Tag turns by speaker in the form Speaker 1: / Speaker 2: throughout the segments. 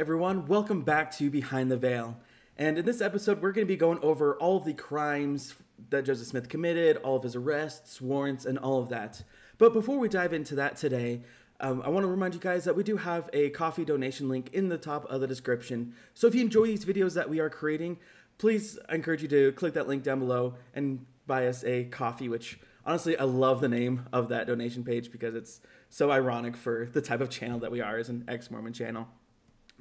Speaker 1: Everyone, welcome back to Behind the Veil. And in this episode, we're going to be going over all of the crimes that Joseph Smith committed, all of his arrests, warrants, and all of that. But before we dive into that today, I want to remind you guys that we do have a coffee donation link in the top of the description. So if you enjoy these videos that we are creating, please, I encourage you to click that link down below and buy us a coffee, which honestly, I love the name of that donation page because it's so ironic for the type of channel that we are as an ex-Mormon channel.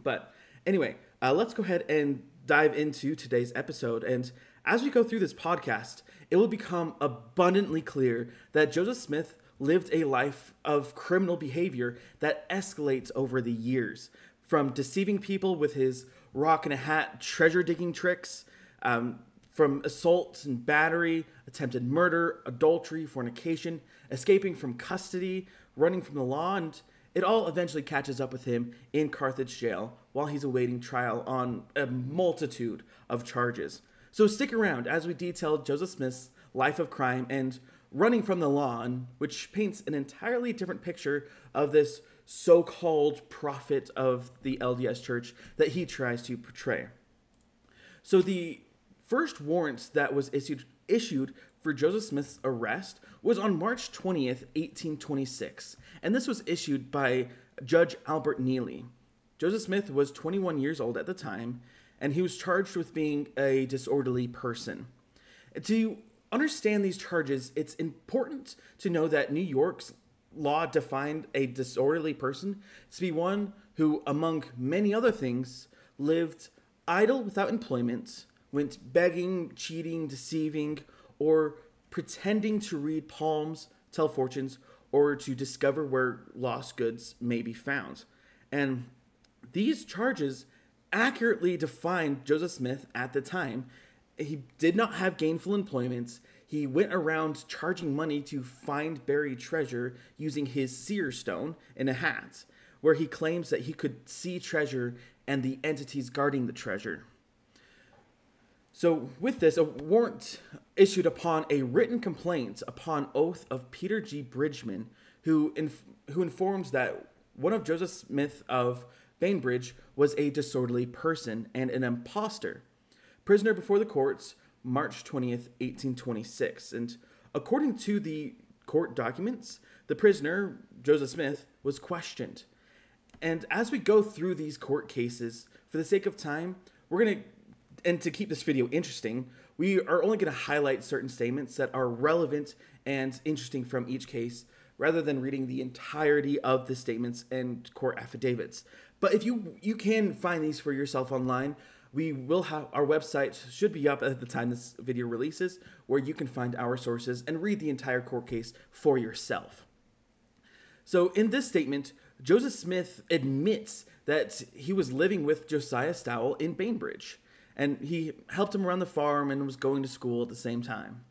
Speaker 1: But anyway, let's go ahead and dive into today's episode. And as we go through this podcast, it will become abundantly clear that Joseph Smith lived a life of criminal behavior that escalates over the years, from deceiving people with his rock and a hat treasure digging tricks, from assault and battery, attempted murder, adultery, fornication, escaping from custody, running from the law, and it all eventually catches up with him in Carthage jail while he's awaiting trial on a multitude of charges. So stick around as we detail Joseph Smith's life of crime and running from the law, which paints an entirely different picture of this so-called prophet of the LDS Church that he tries to portray. So the first warrant that was issued for Joseph Smith's arrest was on March 20th, 1826, and this was issued by Judge Albert Neely. Joseph Smith was 21 years old at the time, and he was charged with being a disorderly person. To understand these charges, it's important to know that New York's law defined a disorderly person to be one who, among many other things, lived idle without employment, went begging, cheating, deceiving, or pretending to read palms, tell fortunes, or to discover where lost goods may be found. And these charges accurately defined Joseph Smith at the time. He did not have gainful employment. He went around charging money to find buried treasure using his seer stone in a hat, where he claims that he could see treasure and the entities guarding the treasure. So with this, a warrant issued upon a written complaint upon oath of Peter G. Bridgman, who informs that one of Joseph Smith of Bainbridge was a disorderly person and an imposter. Prisoner before the courts, March 20th, 1826. And according to the court documents, the prisoner, Joseph Smith, was questioned. And as we go through these court cases, for the sake of time, and to keep this video interesting, we are only going to highlight certain statements that are relevant and interesting from each case, rather than reading the entirety of the statements and court affidavits. But if you can find these for yourself online, we will have our website should be up at the time this video releases, where you can find our sources and read the entire court case for yourself. So in this statement, Joseph Smith admits that he was living with Josiah Stowell in Bainbridge, and he helped him around the farm and was going to school at the same time.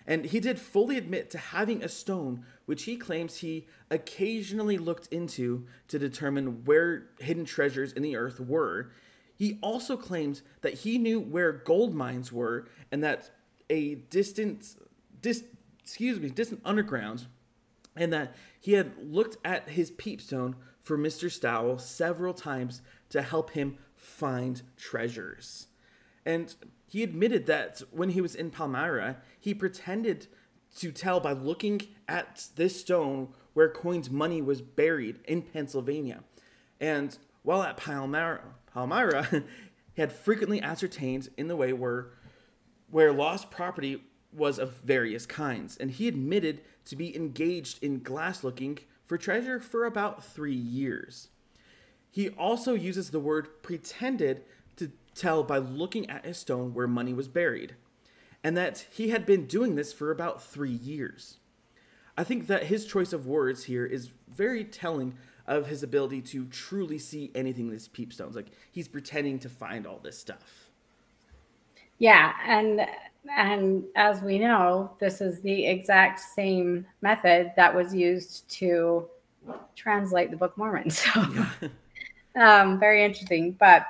Speaker 1: And he did fully admit to having a stone, which he claims he occasionally looked into to determine where hidden treasures in the earth were. He also claims that he knew where gold mines were and that a distant underground, and that he had looked at his peepstone for Mr. Stowell several times to help him find treasures. And he admitted that when he was in Palmyra, he pretended to tell by looking at this stone where coined money was buried in Pennsylvania. And while at Palmyra, he had frequently ascertained in the way where lost property was of various kinds. And he admitted to be engaged in glass looking for treasure for about 3 years. He also uses the word pretended to tell by looking at a stone where money was buried, and that he had been doing this for about 3 years. I think that his choice of words here is very telling of his ability to truly see anything in these peepstones. Like, he's pretending to find all this stuff.
Speaker 2: Yeah, and as we know, this is the exact same method that was used to translate the Book of Mormon. So yeah. Very interesting. But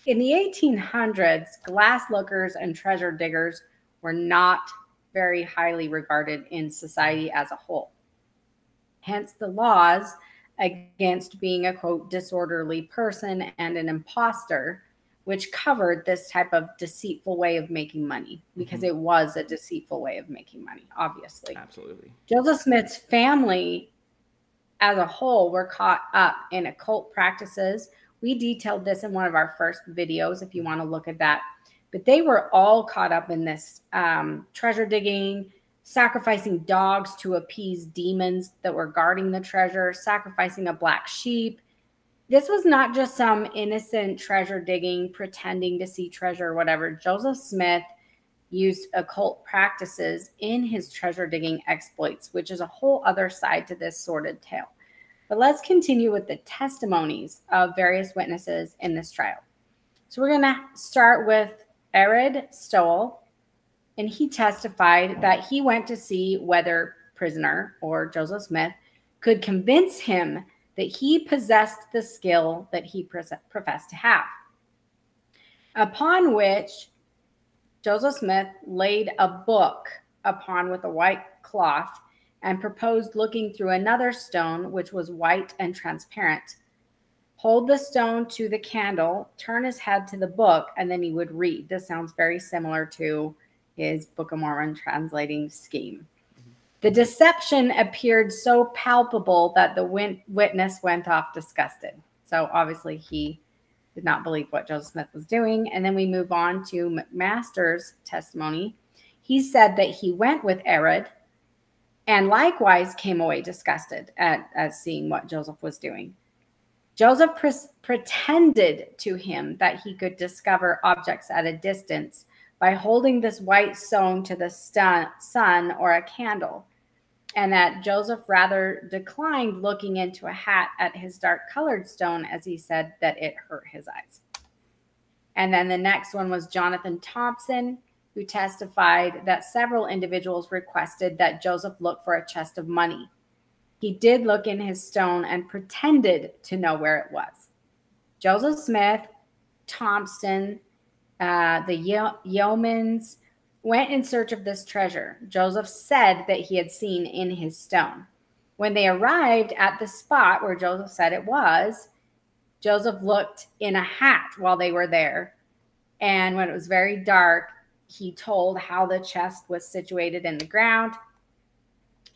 Speaker 2: in the 1800s, glass lookers and treasure diggers were not very highly regarded in society as a whole. Hence, the laws against being a, quote, disorderly person and an imposter, which covered this type of deceitful way of making money, because it was a deceitful way of making money, obviously.
Speaker 1: Absolutely.
Speaker 2: Joseph Smith's family as a whole were caught up in occult practices. We detailed this in one of our first videos if you want to look at that. But they were all caught up in this treasure digging, sacrificing dogs to appease demons that were guarding the treasure, sacrificing a black sheep. This was not just some innocent treasure digging, pretending to see treasure or whatever. Joseph Smith used occult practices in his treasure digging exploits, which is a whole other side to this sordid tale. But let's continue with the testimonies of various witnesses in this trial. So we're going to start with Arid Stowell, and he testified that he went to see whether prisoner, or Joseph Smith, could convince him that he possessed the skill that he professed to have. Upon which Joseph Smith laid a book upon with a white cloth and proposed looking through another stone, which was white and transparent. Hold the stone to the candle, turn his head to the book, and then he would read. This sounds very similar to his Book of Mormon translating scheme. The deception appeared so palpable that the witness went off disgusted. So obviously he did not believe what Joseph Smith was doing. And then we move on to McMaster's testimony. He said that he went with Arid and likewise came away disgusted at seeing what Joseph was doing. Joseph pretended to him that he could discover objects at a distance by holding this white stone to the sun or a candle, and that Joseph rather declined looking into a hat at his dark-colored stone, as he said that it hurt his eyes. And then the next one was Jonathan Thompson, who testified that several individuals requested that Joseph look for a chest of money. He did look in his stone and pretended to know where it was. Joseph Smith, Thompson, the yeomans went in search of this treasure Joseph said that he had seen in his stone. When they arrived at the spot where Joseph said it was, Joseph looked in a hat while they were there. And when it was very dark, he told how the chest was situated in the ground.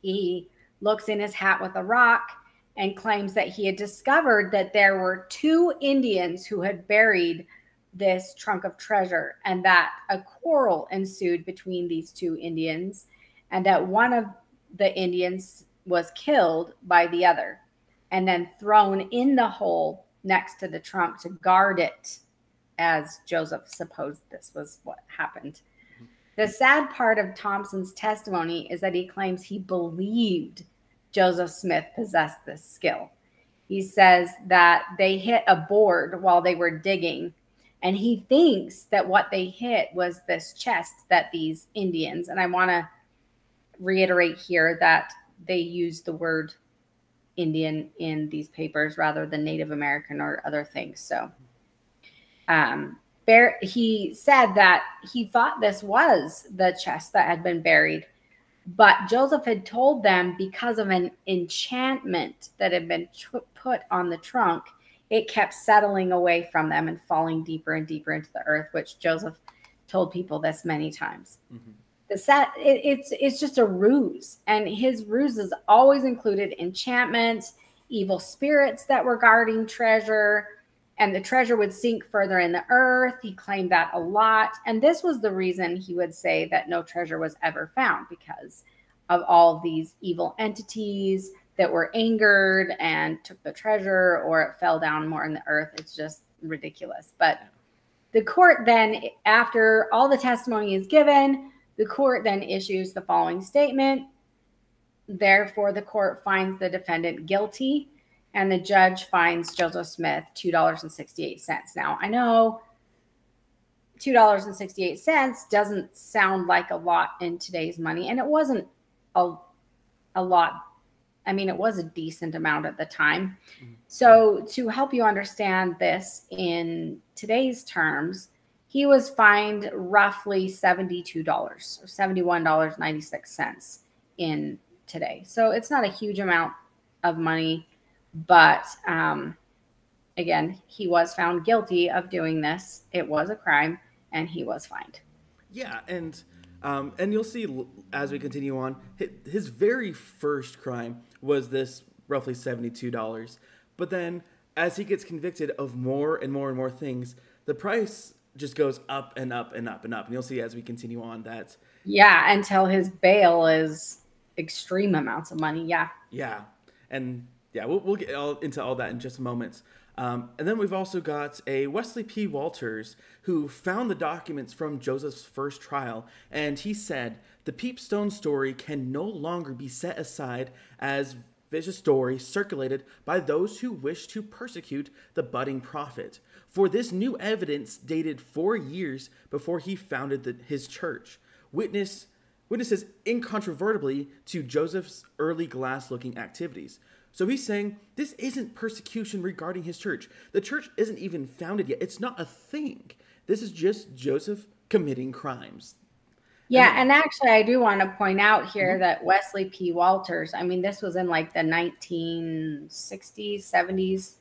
Speaker 2: He looks in his hat with a rock and claims that he had discovered that there were 2 Indians who had buried this trunk of treasure, and that a quarrel ensued between these 2 Indians, and that one of the Indians was killed by the other and then thrown in the hole next to the trunk to guard it, as Joseph supposed this was what happened. The sad part of Thompson's testimony is that he claims he believed Joseph Smith possessed this skill. He says that they hit a board while they were digging, and he thinks that what they hit was this chest that these Indians, and I want to reiterate here that they use the word Indian in these papers rather than Native American or other things. So he said that he thought this was the chest that had been buried, but Joseph had told them because of an enchantment that had been put on the trunk, it kept settling away from them and falling deeper and deeper into the earth, which Joseph told people this many times. It's just a ruse. And his ruses always included enchantments, evil spirits that were guarding treasure, and the treasure would sink further in the earth. He claimed that a lot. And this was the reason he would say that no treasure was ever found, because of all of these evil entities that were angered and took the treasure, or it fell down more in the earth. It's just ridiculous. But the court then, after all the testimony is given, the court then issues the following statement. Therefore, the court finds the defendant guilty, and the judge fines Joseph Smith $2.68. Now, I know $2.68 doesn't sound like a lot in today's money, and it wasn't a lot. I mean, it was a decent amount at the time. So to help you understand this in today's terms, he was fined roughly $72 or $71.96 in today. So it's not a huge amount of money, But again, he was found guilty of doing this. It was a crime, and he was fined.
Speaker 1: Yeah, and you'll see as we continue on, his very first crime was this roughly $72. But then as he gets convicted of more and more and more things, the price just goes up and up and up and up. And you'll see as we continue on that.
Speaker 2: Yeah, until his bail is extreme amounts of money. Yeah.
Speaker 1: Yeah, and yeah, we'll get into all that in just a moment. And then we've also got a Wesley P. Walters who found the documents from Joseph's first trial, and he said the Peepstone story can no longer be set aside as vicious story circulated by those who wish to persecute the budding prophet. For this new evidence dated 4 years before he founded his church. Witnesses incontrovertibly to Joseph's early glass-looking activities. So he's saying this isn't persecution regarding his church. The church isn't even founded yet. It's not a thing. This is just Joseph committing crimes.
Speaker 2: Yeah, and actually I do want to point out here that Wesley P. Walters, I mean, this was in like the 1960s, 70s,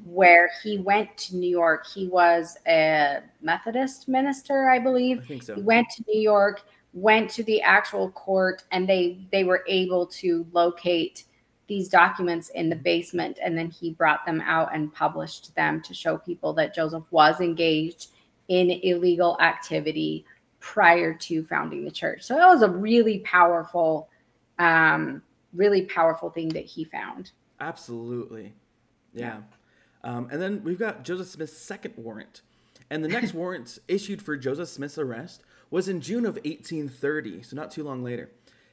Speaker 2: where he went to New York. He was a Methodist minister, I believe.
Speaker 1: I think so.
Speaker 2: He went to New York, went to the actual court, and they were able to locate these documents in the basement, and then he brought them out and published them to show people that Joseph was engaged in illegal activity prior to founding the church. So it was a really powerful thing that he found.
Speaker 1: Absolutely. Yeah. And then we've got Joseph Smith's second warrant. And the next warrant issued for Joseph Smith's arrest was in June of 1830, so not too long later.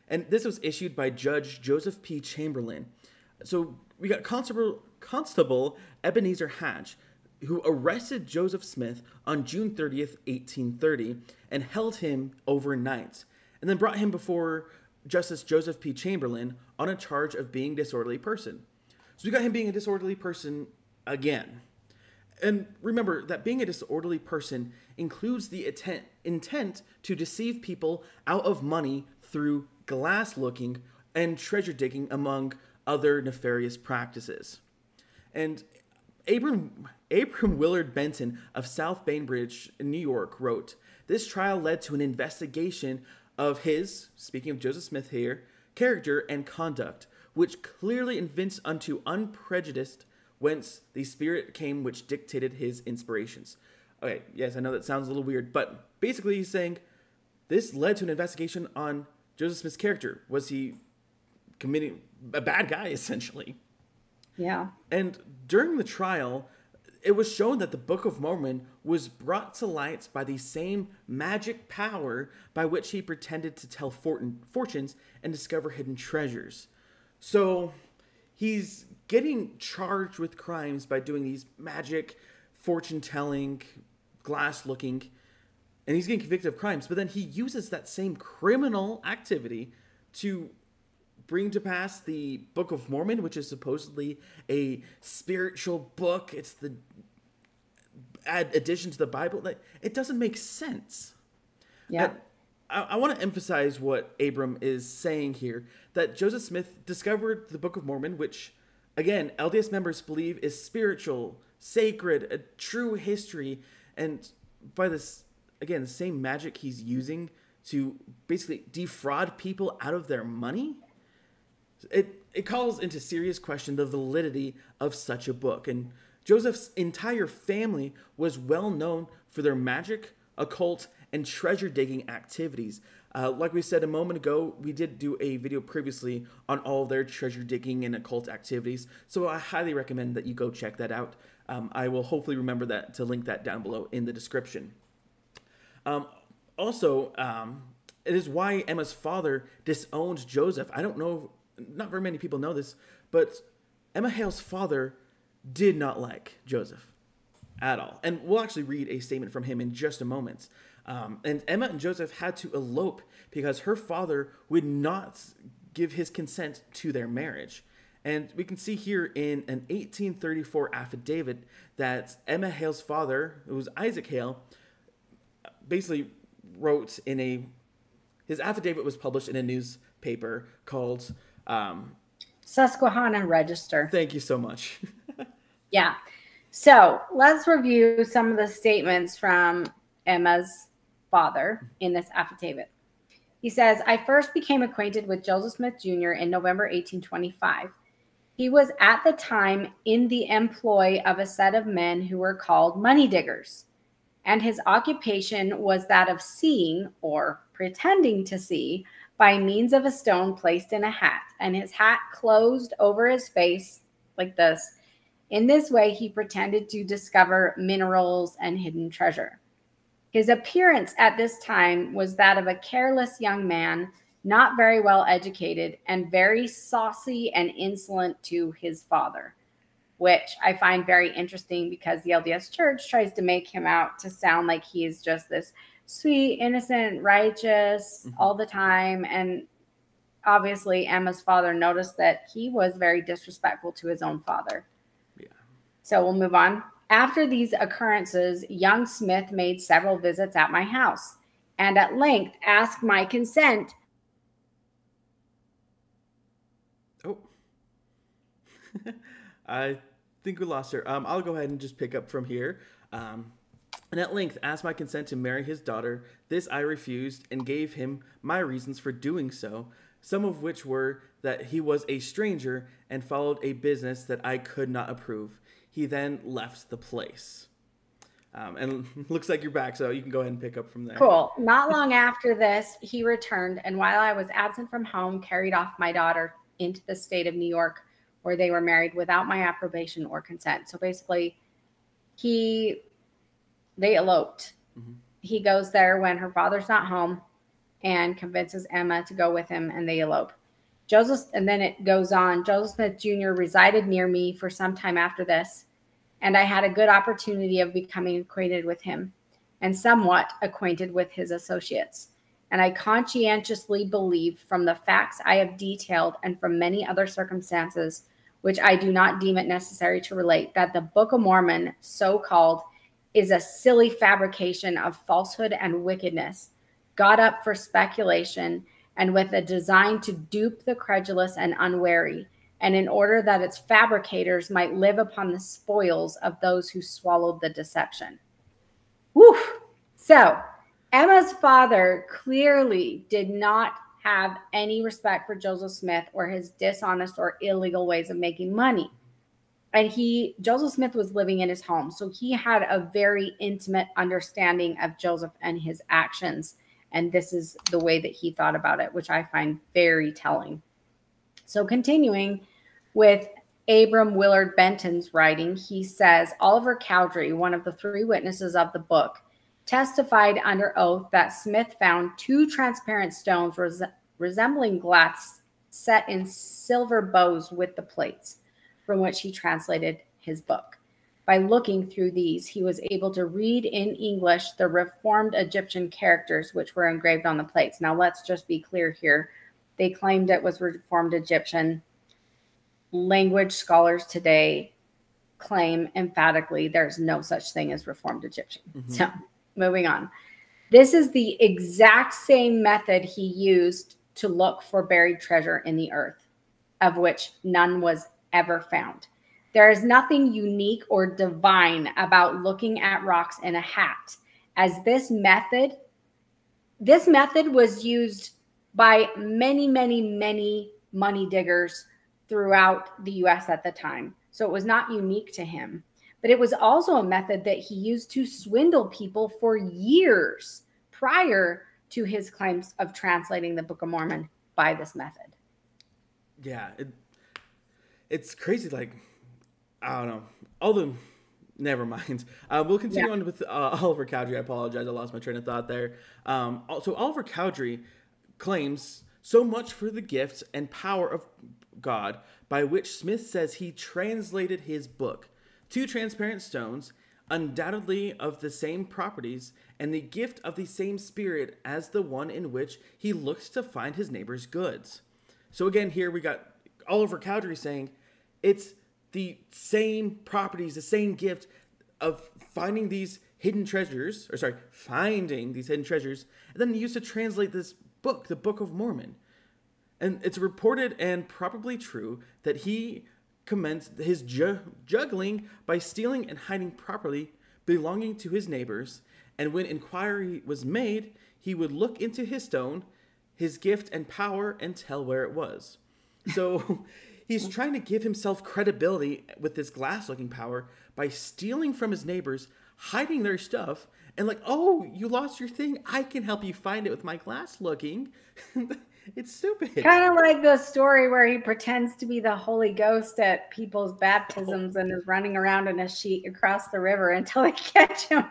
Speaker 1: And this was issued by Judge Joseph P. Chamberlain. So we got Constable Ebenezer Hatch, who arrested Joseph Smith on June 30th, 1830, and held him overnight, and then brought him before Justice Joseph P. Chamberlain on a charge of being a disorderly person. So we got him being a disorderly person again. And remember that being a disorderly person includes the intent to deceive people out of money through glass looking and treasure digging, among other nefarious practices. And Abram Willard Benton of South Bainbridge, New York, wrote, "This trial led to an investigation of his," speaking of Joseph Smith here, "character and conduct, which clearly evinced unto unprejudiced whence the spirit came which dictated his inspirations." Okay, yes, I know that sounds a little weird, but basically he's saying this led to an investigation on Joseph Smith's character. Was he committing a bad guy, essentially?
Speaker 2: Yeah.
Speaker 1: And during the trial, it was shown that the Book of Mormon was brought to light by the same magic power by which he pretended to tell fortunes and discover hidden treasures. So he's getting charged with crimes by doing these magic, fortune-telling, glass-looking, and he's getting convicted of crimes. But then he uses that same criminal activity to bring to pass the Book of Mormon, which is supposedly a spiritual book. It's the addition to the Bible. It doesn't make sense.
Speaker 2: Yeah.
Speaker 1: I want to emphasize what Abram is saying here, that Joseph Smith discovered the Book of Mormon, which, again, LDS members believe is spiritual, sacred, a true history, and by this, again, the same magic he's using to basically defraud people out of their money. It calls into serious question the validity of such a book. And Joseph's entire family was well known for their magic, occult, and treasure digging activities. Like we said a moment ago, we did do a video previously on all of their treasure digging and occult activities. So I highly recommend that you go check that out. I will hopefully remember to link that down below in the description. Also, it is why Emma's father disowned Joseph. I don't know, not very many people know this, but Emma Hale's father did not like Joseph at all. And we'll actually read a statement from him in just a moment. And Emma and Joseph had to elope because her father would not give his consent to their marriage. And we can see here in an 1834 affidavit that Emma Hale's father, it was Isaac Hale, basically wrote his affidavit was published in a newspaper called
Speaker 2: Susquehanna Register.
Speaker 1: Thank you so much.
Speaker 2: Yeah. So let's review some of the statements from Emma's father in this affidavit. He says, I first became acquainted with Joseph Smith Jr. in November 1825. He was at the time in the employ of a set of men who were called money diggers, and his occupation was that of seeing, or pretending to see, by means of a stone placed in a hat, and his hat closed over his face like this. In this way, he pretended to discover minerals and hidden treasure. His appearance at this time was that of a careless young man, not very well educated, and very saucy and insolent to his father, which I find very interesting because the LDS Church tries to make him out to sound like he is just this sweet, innocent, righteous all the time. And obviously, Emma's father noticed that he was very disrespectful to his own father. Yeah. So we'll move on. After these occurrences, young Smith made several visits at my house and at length asked my consent.
Speaker 1: Oh, I think we lost her. I'll go ahead and just pick up from here. And at length asked my consent to marry his daughter. This I refused and gave him my reasons for doing so, some of which were that he was a stranger and followed a business that I could not approve. He then left the place. And looks like you're back, so you can go ahead and pick up from there.
Speaker 2: Cool. Not long after this, he returned, and while I was absent from home, carried off my daughter into the state of New York, where they were married without my approbation or consent. So basically, they eloped. Mm-hmm. He goes there when her father's not home and convinces Emma to go with him, and they elope. And then it goes on. Joseph Smith Jr. resided near me for some time after this, and I had a good opportunity of becoming acquainted with him and somewhat acquainted with his associates. And I conscientiously believe from the facts I have detailed and from many other circumstances, which I do not deem it necessary to relate, that the Book of Mormon, so called, is a silly fabrication of falsehood and wickedness, got up for speculation and with a design to dupe the credulous and unwary, and in order that its fabricators might live upon the spoils of those who swallowed the deception. Woo! So, Emma's father clearly did not have any respect for Joseph Smith or his dishonest or illegal ways of making money. And Joseph Smith was living in his home, so he had a very intimate understanding of Joseph and his actions. And this is the way that he thought about it, which I find very telling. So continuing with Abram Willard Benton's writing, he says, Oliver Cowdery, one of the three witnesses of the book, testified under oath that Smith found two transparent stones resembling glass set in silver bows with the plates, from which he translated his book. By looking through these, he was able to read in English the Reformed Egyptian characters which were engraved on the plates. Now, let's just be clear here. They claimed it was Reformed Egyptian. Language scholars today claim emphatically there's no such thing as Reformed Egyptian. Mm-hmm. So, moving on. This is the exact same method he used to look for buried treasure in the earth, of which none was ever found. There is nothing unique or divine about looking at rocks in a hat, as this method was used by many, many, many money diggers throughout the U.S. at the time. So it was not unique to him, but it was also a method that he used to swindle people for years prior to his claims of translating the Book of Mormon by this method.
Speaker 1: Yeah, it's crazy. Like, I don't know. Never mind. We'll continue on with Oliver Cowdery. I apologize. I lost my train of thought there. So Oliver Cowdery claims so much for the gifts and power of God by which Smith says he translated his book. Two transparent stones, undoubtedly of the same properties, and the gift of the same spirit as the one in which he looked to find his neighbor's goods. So again, here we got Oliver Cowdery saying it's the same properties, the same gift of finding these hidden treasures, and then used to translate this book, the Book of Mormon. And it's reported and probably true that he commenced his juggling by stealing and hiding property belonging to his neighbors. And when inquiry was made, he would look into his stone, his gift and power, and tell where it was. So he's trying to give himself credibility with this glass-looking power by stealing from his neighbors, hiding their stuff, and like, oh, you lost your thing? I can help you find it with my glass-looking. It's stupid.
Speaker 2: Kind of like the story where he pretends to be the Holy Ghost at people's baptisms and is running around in a sheet across the river until they catch him.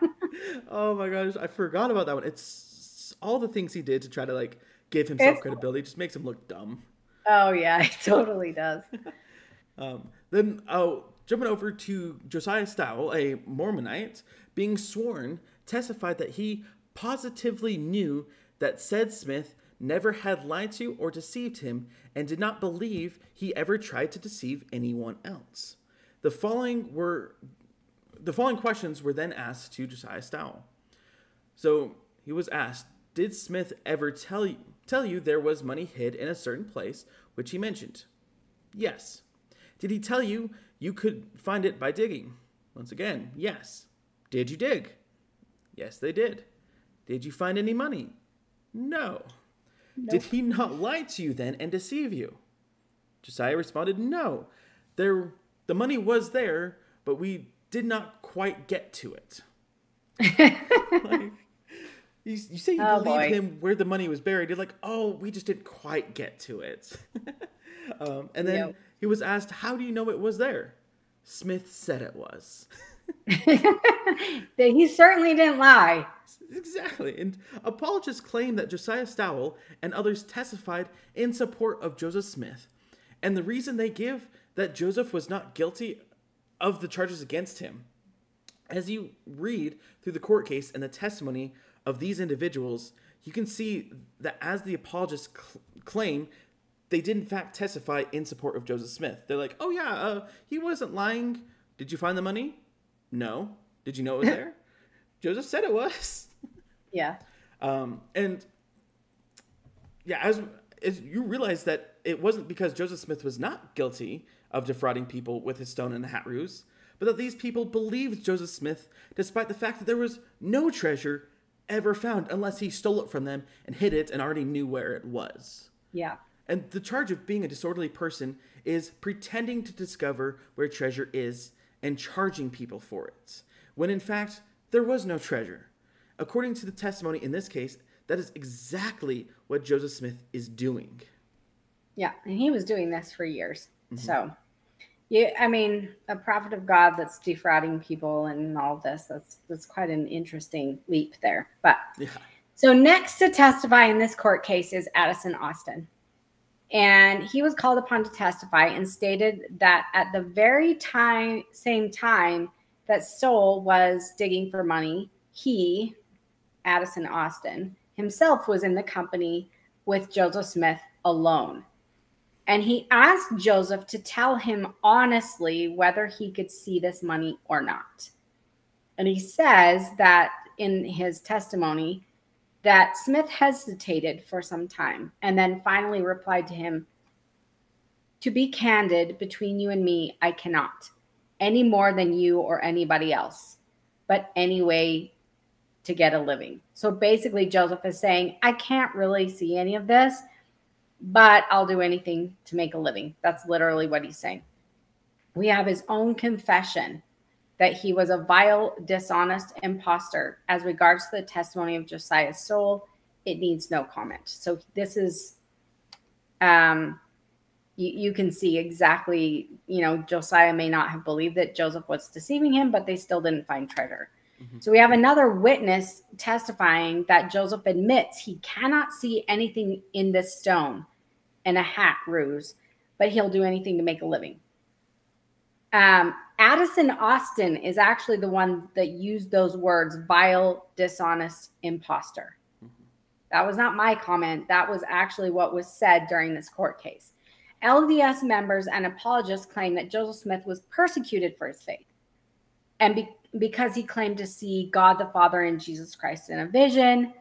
Speaker 1: Oh my gosh, I forgot about that one. It's all the things he did to try to like give himself credibility. It just makes him look dumb.
Speaker 2: Oh yeah, it totally does.
Speaker 1: Then jumping over to Josiah Stowell, a Mormonite, being sworn, testified that he positively knew that said Smith never had lied to or deceived him, and did not believe he ever tried to deceive anyone else. The following questions were then asked to Josiah Stowell. So he was asked, did Smith ever tell you there was money hid in a certain place, which he mentioned? Yes. Did he tell you you could find it by digging? Once again, yes. Did you dig? Yes, they did. Did you find any money? No. Nope. Did he not lie to you then and deceive you? Josiah responded, no. The money was there, but we did not quite get to it. Like, you say you believe him where the money was buried. You're like, oh, we just didn't quite get to it. And then he was asked, how do you know it was there? Smith said it was.
Speaker 2: He certainly didn't lie.
Speaker 1: Exactly. And apologists claim that Josiah Stowell and others testified in support of Joseph Smith. And the reason they give that Joseph was not guilty of the charges against him. As you read through the court case and the testimony of these individuals, you can see that as the apologists claim, they did in fact testify in support of Joseph Smith. They're like, oh yeah, he wasn't lying. Did you find the money? No. Did you know it was there? Joseph said it was.
Speaker 2: Yeah.
Speaker 1: And yeah, as you realize that it wasn't because Joseph Smith was not guilty of defrauding people with his stone and hat ruse, but that these people believed Joseph Smith despite the fact that there was no treasure ever found unless he stole it from them and hid it and already knew where it was.
Speaker 2: Yeah.
Speaker 1: And the charge of being a disorderly person is pretending to discover where treasure is and charging people for it, when in fact there was no treasure. According to the testimony in this case, that is exactly what Joseph Smith is doing.
Speaker 2: Yeah, and he was doing this for years. Mm-hmm. So, yeah, I mean, a prophet of God that's defrauding people and all of this, that's quite an interesting leap there. But yeah. So next to testify in this court case is Addison Austin. And he was called upon to testify and stated that at the very same time that Stowell was digging for money, he, Addison Austin, himself was in the company with Joseph Smith alone. And he asked Joseph to tell him honestly whether he could see this money or not. And he says that in his testimony that Smith hesitated for some time and then finally replied to him, "To be candid, between you and me, I cannot, any more than you or anybody else, but any way to get a living." So basically Joseph is saying, I can't really see any of this, but I'll do anything to make a living. That's literally what he's saying. We have his own confession that he was a vile, dishonest imposter. As regards to the testimony of Josiah's soul, it needs no comment. So this is, you can see exactly, Josiah may not have believed that Joseph was deceiving him, but they still didn't find treasure. Mm-hmm. So we have another witness testifying that Joseph admits he cannot see anything in this stone and a hat ruse, but he'll do anything to make a living. Addison Austin is actually the one that used those words, vile, dishonest imposter. Mm-hmm. That was not my comment. That was actually what was said during this court case. LDS members and apologists claim that Joseph Smith was persecuted for his faith. And because he claimed to see God the Father and Jesus Christ in a vision,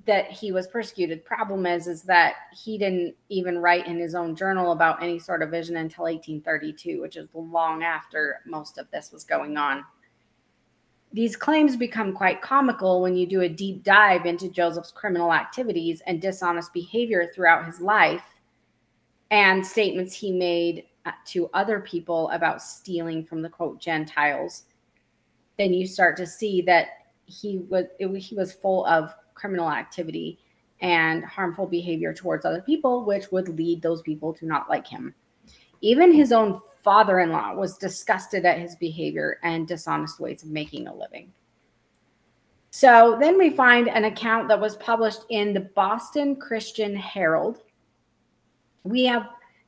Speaker 2: that he was persecuted. Problem is that he didn't even write in his own journal about any sort of vision until 1832, which is long after most of this was going on. These claims become quite comical when you do a deep dive into Joseph's criminal activities and dishonest behavior throughout his life, and statements he made to other people about stealing from the, quote, Gentiles. Then you start to see that he was full of criminal activity and harmful behavior towards other people, which would lead those people to not like him. Even his own father-in-law was disgusted at his behavior and dishonest ways of making a living. So then we find an account that was published in the Boston Christian Herald. And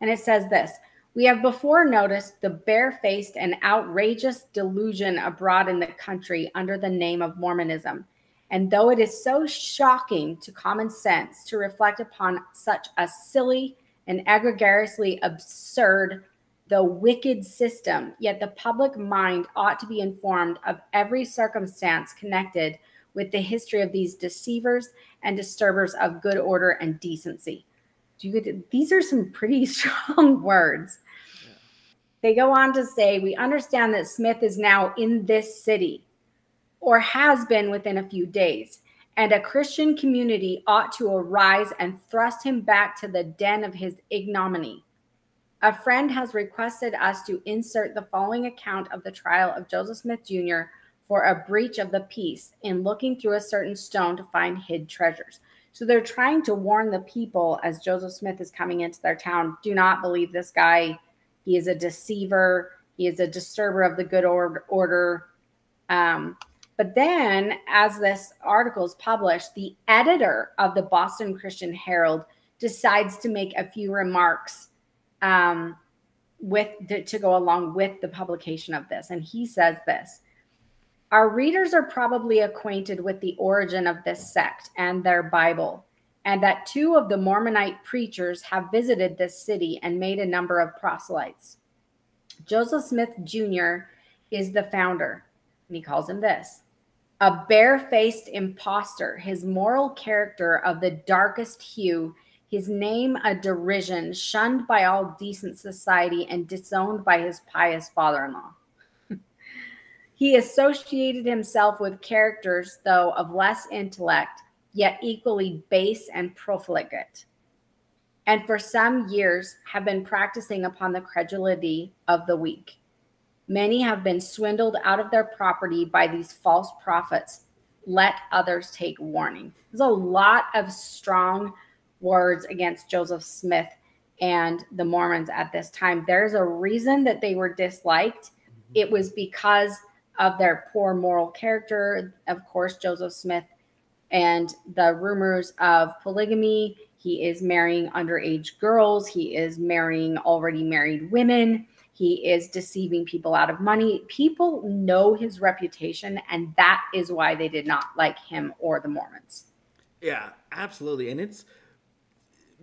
Speaker 2: it says this: "We have before noticed the barefaced and outrageous delusion abroad in the country under the name of Mormonism. And though it is so shocking to common sense to reflect upon such a silly and egregiously absurd, though wicked system, yet the public mind ought to be informed of every circumstance connected with the history of these deceivers and disturbers of good order and decency." These are some pretty strong words. Yeah. They go on to say, "We understand that Smith is now in this city, or has been within a few days, and a Christian community ought to arise and thrust him back to the den of his ignominy. A friend has requested us to insert the following account of the trial of Joseph Smith Jr. for a breach of the peace in looking through a certain stone to find hid treasures." So they're trying to warn the people as Joseph Smith is coming into their town, do not believe this guy. He is a deceiver. He is a disturber of the good order. But then, as this article is published, the editor of the Boston Christian Herald decides to make a few remarks to go along with the publication of this. And he says this: "Our readers are probably acquainted with the origin of this sect and their Bible, and that 2 of the Mormonite preachers have visited this city and made a number of proselytes. Joseph Smith Jr. is the founder," and he calls him this, "a barefaced impostor, his moral character of the darkest hue, his name a derision, shunned by all decent society and disowned by his pious father-in-law. He associated himself with characters, though of less intellect, yet equally base and profligate, and for some years have been practicing upon the credulity of the weak. Many have been swindled out of their property by these false prophets. Let others take warning." There's a lot of strong words against Joseph Smith and the Mormons at this time. There's a reason that they were disliked. It was because of their poor moral character. Of course, Joseph Smith and the rumors of polygamy. He is marrying underage girls. He is marrying already married women. He is deceiving people out of money. People know his reputation, and that is why they did not like him or the Mormons.
Speaker 1: Yeah, absolutely. And it's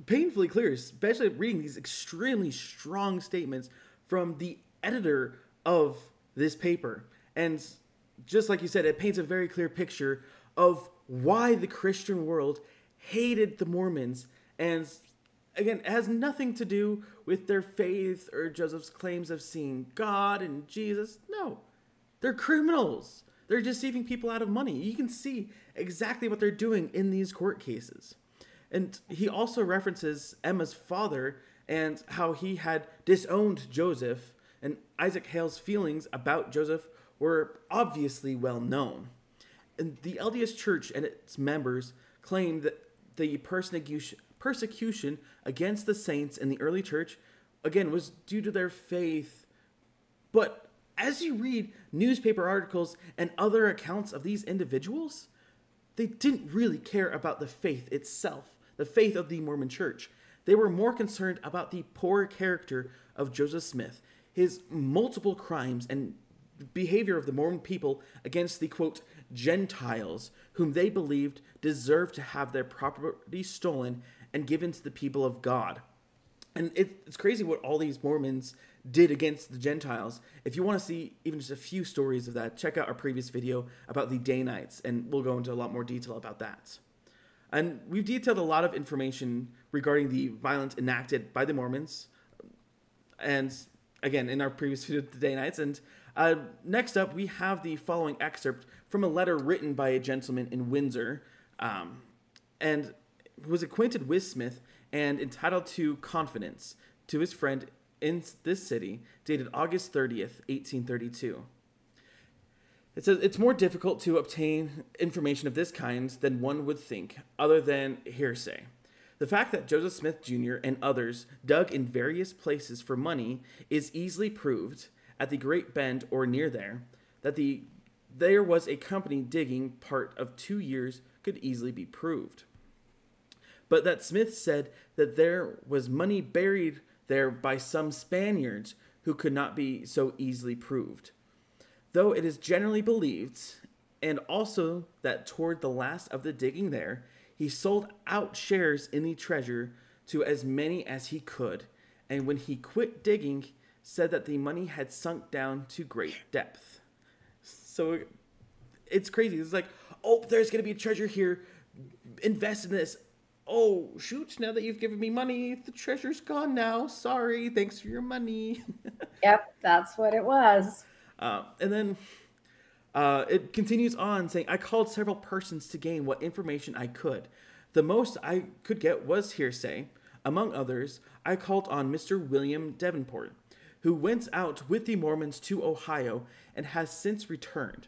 Speaker 1: painfully clear, especially reading these extremely strong statements from the editor of this paper. And just like you said, it paints a very clear picture of why the Christian world hated the Mormons. And again, it has nothing to do with their faith or Joseph's claims of seeing God and Jesus. No, they're criminals. They're deceiving people out of money. You can see exactly what they're doing in these court cases. And he also references Emma's father and how he had disowned Joseph, and Isaac Hale's feelings about Joseph were obviously well known. And the LDS Church and its members claim that the persecution against the saints in the early church, again, was due to their faith. But as you read newspaper articles and other accounts of these individuals, they didn't really care about the faith itself, the faith of the Mormon Church. They were more concerned about the poor character of Joseph Smith, his multiple crimes and behavior of the Mormon people against the, quote, Gentiles, whom they believed deserved to have their property stolen and given to the people of God. And it's crazy what all these Mormons did against the Gentiles. If you want to see even just a few stories of that, check out our previous video about the Danites, and we'll go into a lot more detail about that. And we've detailed a lot of information regarding the violence enacted by the Mormons. And again, in our previous video today nights. And next up, we have the following excerpt from a letter written by a gentleman in Windsor, and was acquainted with Smith and entitled to confidence to his friend in this city, dated August 30th, 1832. It says, it's more difficult to obtain information of this kind than one would think, other than hearsay. The fact that Joseph Smith Jr. and others dug in various places for money is easily proved at the Great Bend or near there. That there was a company digging part of 2 years could easily be proved. But that Smith said that there was money buried there by some Spaniards who could not be so easily proved. Though it is generally believed, and also that toward the last of the digging there, he sold out shares in the treasure to as many as he could, and when he quit digging, said that the money had sunk down to great depth. So it's crazy. It's like, oh, there's going to be a treasure here. Invest in this. Oh, shoot, now that you've given me money, the treasure's gone now. Sorry, thanks for your money.
Speaker 2: Yep, that's what it was.
Speaker 1: And then it continues on saying, I called several persons to gain what information I could. The most I could get was hearsay. Among others, I called on Mr. William Davenport, who went out with the Mormons to Ohio and has since returned.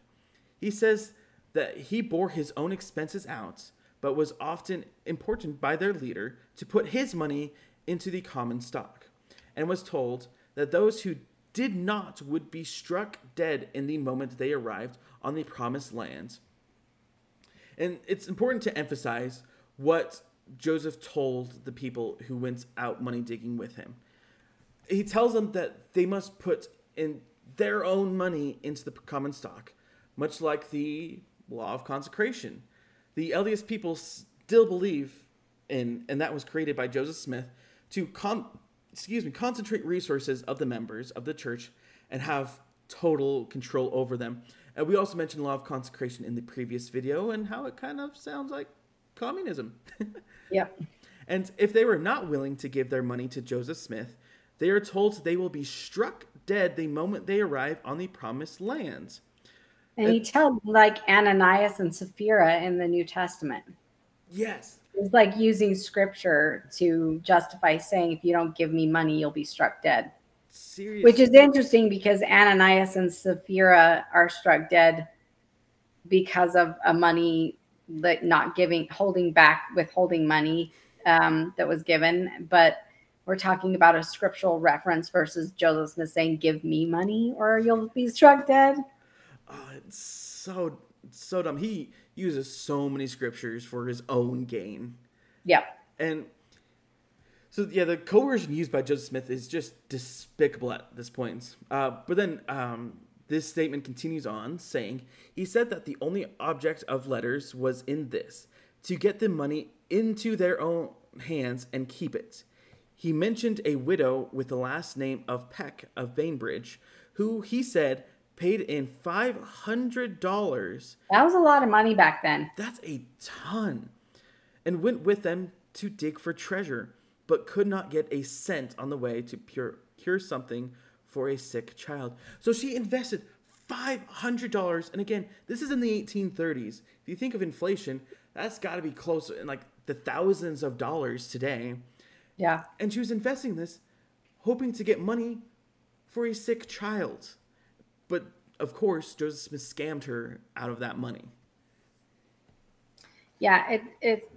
Speaker 1: He says that he bore his own expenses out, but was often importuned by their leader to put his money into the common stock, and was told that those who did not would be struck dead in the moment they arrived on the promised land. And it's important to emphasize what Joseph told the people who went out money digging with him. He tells them that they must put in their own money into the common stock, much like the law of consecration. The LDS people still believe in, and that was created by Joseph Smith, to concentrate resources of the members of the church and have total control over them. And we also mentioned law of consecration in the previous video and how it kind of sounds like communism.
Speaker 2: Yep.
Speaker 1: And if they were not willing to give their money to Joseph Smith, they are told they will be struck dead the moment they arrive on the promised lands.
Speaker 2: And he tells like Ananias and Sapphira in the New Testament.
Speaker 1: Yes.
Speaker 2: It's like using scripture to justify saying, if you don't give me money, you'll be struck dead. Seriously. Which is interesting because Ananias and Sapphira are struck dead because of a money that not giving, withholding money that was given. But we're talking about a scriptural reference versus Joseph Smith saying, give me money or you'll be struck dead.
Speaker 1: Oh, it's so dumb. He uses so many scriptures for his own gain.
Speaker 2: Yep.
Speaker 1: And so, yeah, the coercion used by Joseph Smith is just despicable at this point. But then this statement continues on, saying, he said that the only object of letters was in this, to get the money into their own hands and keep it. He mentioned a widow with the last name of Peck of Bainbridge, who, he said, paid in $500.
Speaker 2: That was a lot of money back then.
Speaker 1: That's a ton. And went with them to dig for treasure, but could not get a cent on the way to cure something for a sick child. So she invested $500. And again, this is in the 1830s. If you think of inflation, that's got to be close in like the thousands of dollars today.
Speaker 2: Yeah.
Speaker 1: And she was investing this, hoping to get money for a sick child. But, of course, Joseph Smith scammed her out of that money.
Speaker 2: Yeah,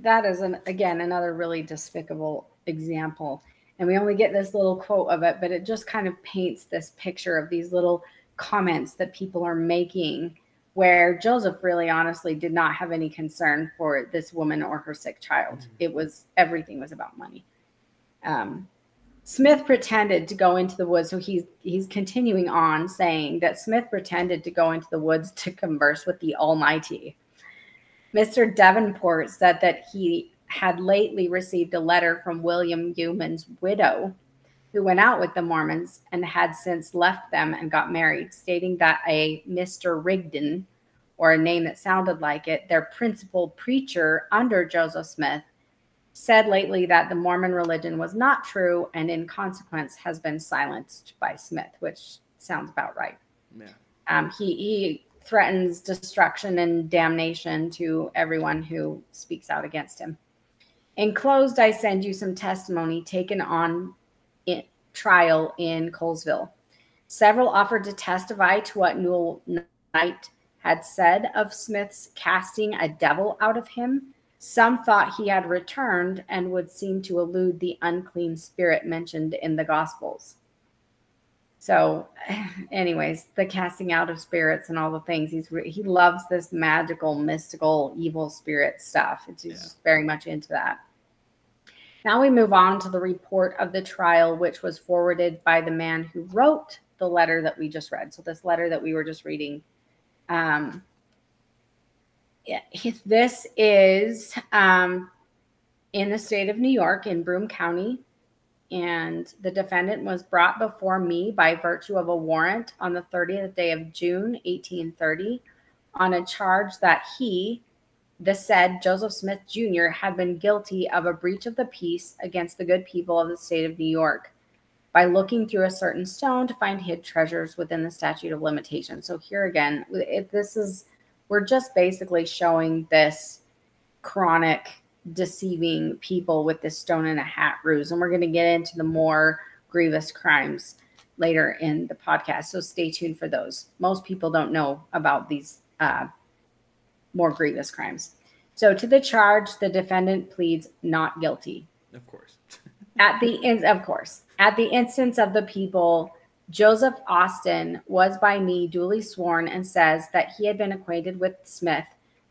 Speaker 2: that is, again, another really despicable example. And we only get this little quote of it, but it just kind of paints this picture of these little comments that people are making where Joseph really honestly did not have any concern for this woman or her sick child. Everything was about money. Smith pretended to go into the woods. So he's continuing on saying that Smith pretended to go into the woods to converse with the Almighty. Mr. Davenport said that he had lately received a letter from William Newman's widow, who went out with the Mormons and had since left them and got married, stating that a Mr. Rigdon or a name that sounded like it, their principal preacher under Joseph Smith, said lately that the Mormon religion was not true and in consequence has been silenced by Smith, which sounds about right.
Speaker 1: Yeah.
Speaker 2: He threatens destruction and damnation to everyone who speaks out against him. Enclosed, I send you some testimony taken on trial in Colesville. Several offered to testify to what Newell Knight had said of Smith's casting a devil out of him. Some thought he had returned and would seem to elude the unclean spirit mentioned in the Gospels. So, anyways, the casting out of spirits and all the things, he loves this magical, mystical, evil spirit stuff. He's just very much into that. Now we move on to the report of the trial, which was forwarded by the man who wrote the letter that we just read. So this letter that we were just reading, this is in the state of New York in Broome County. And the defendant was brought before me by virtue of a warrant on the 30th day of June, 1830, on a charge that he, the said Joseph Smith Jr., had been guilty of a breach of the peace against the good people of the state of New York by looking through a certain stone to find hid treasures within the statute of limitations. So here again, we're just basically showing this chronic deceiving people with this stone in a hat ruse. And we're going to get into the more grievous crimes later in the podcast. So stay tuned for those. Most people don't know about these more grievous crimes. So to the charge, the defendant pleads not guilty.
Speaker 1: Of course.
Speaker 2: At the instance of the people, Joseph Austin was by me duly sworn and says that he had been acquainted with Smith,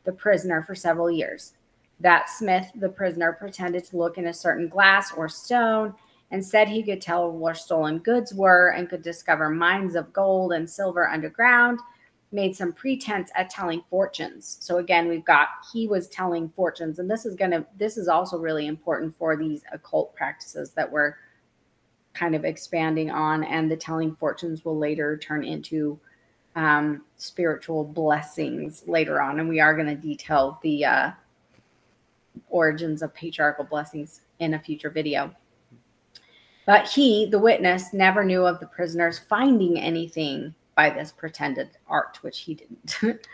Speaker 2: the prisoner, for several years. That Smith, the prisoner, pretended to look in a certain glass or stone and said he could tell where stolen goods were and could discover mines of gold and silver underground, made some pretense at telling fortunes. So again, we've got, he was telling fortunes, and this is also really important for these occult practices that we're kind of expanding on, and the telling fortunes will later turn into spiritual blessings later on. And we are going to detail the origins of patriarchal blessings in a future video. But he, the witness, never knew of the prisoners finding anything by this pretended art, which he didn't.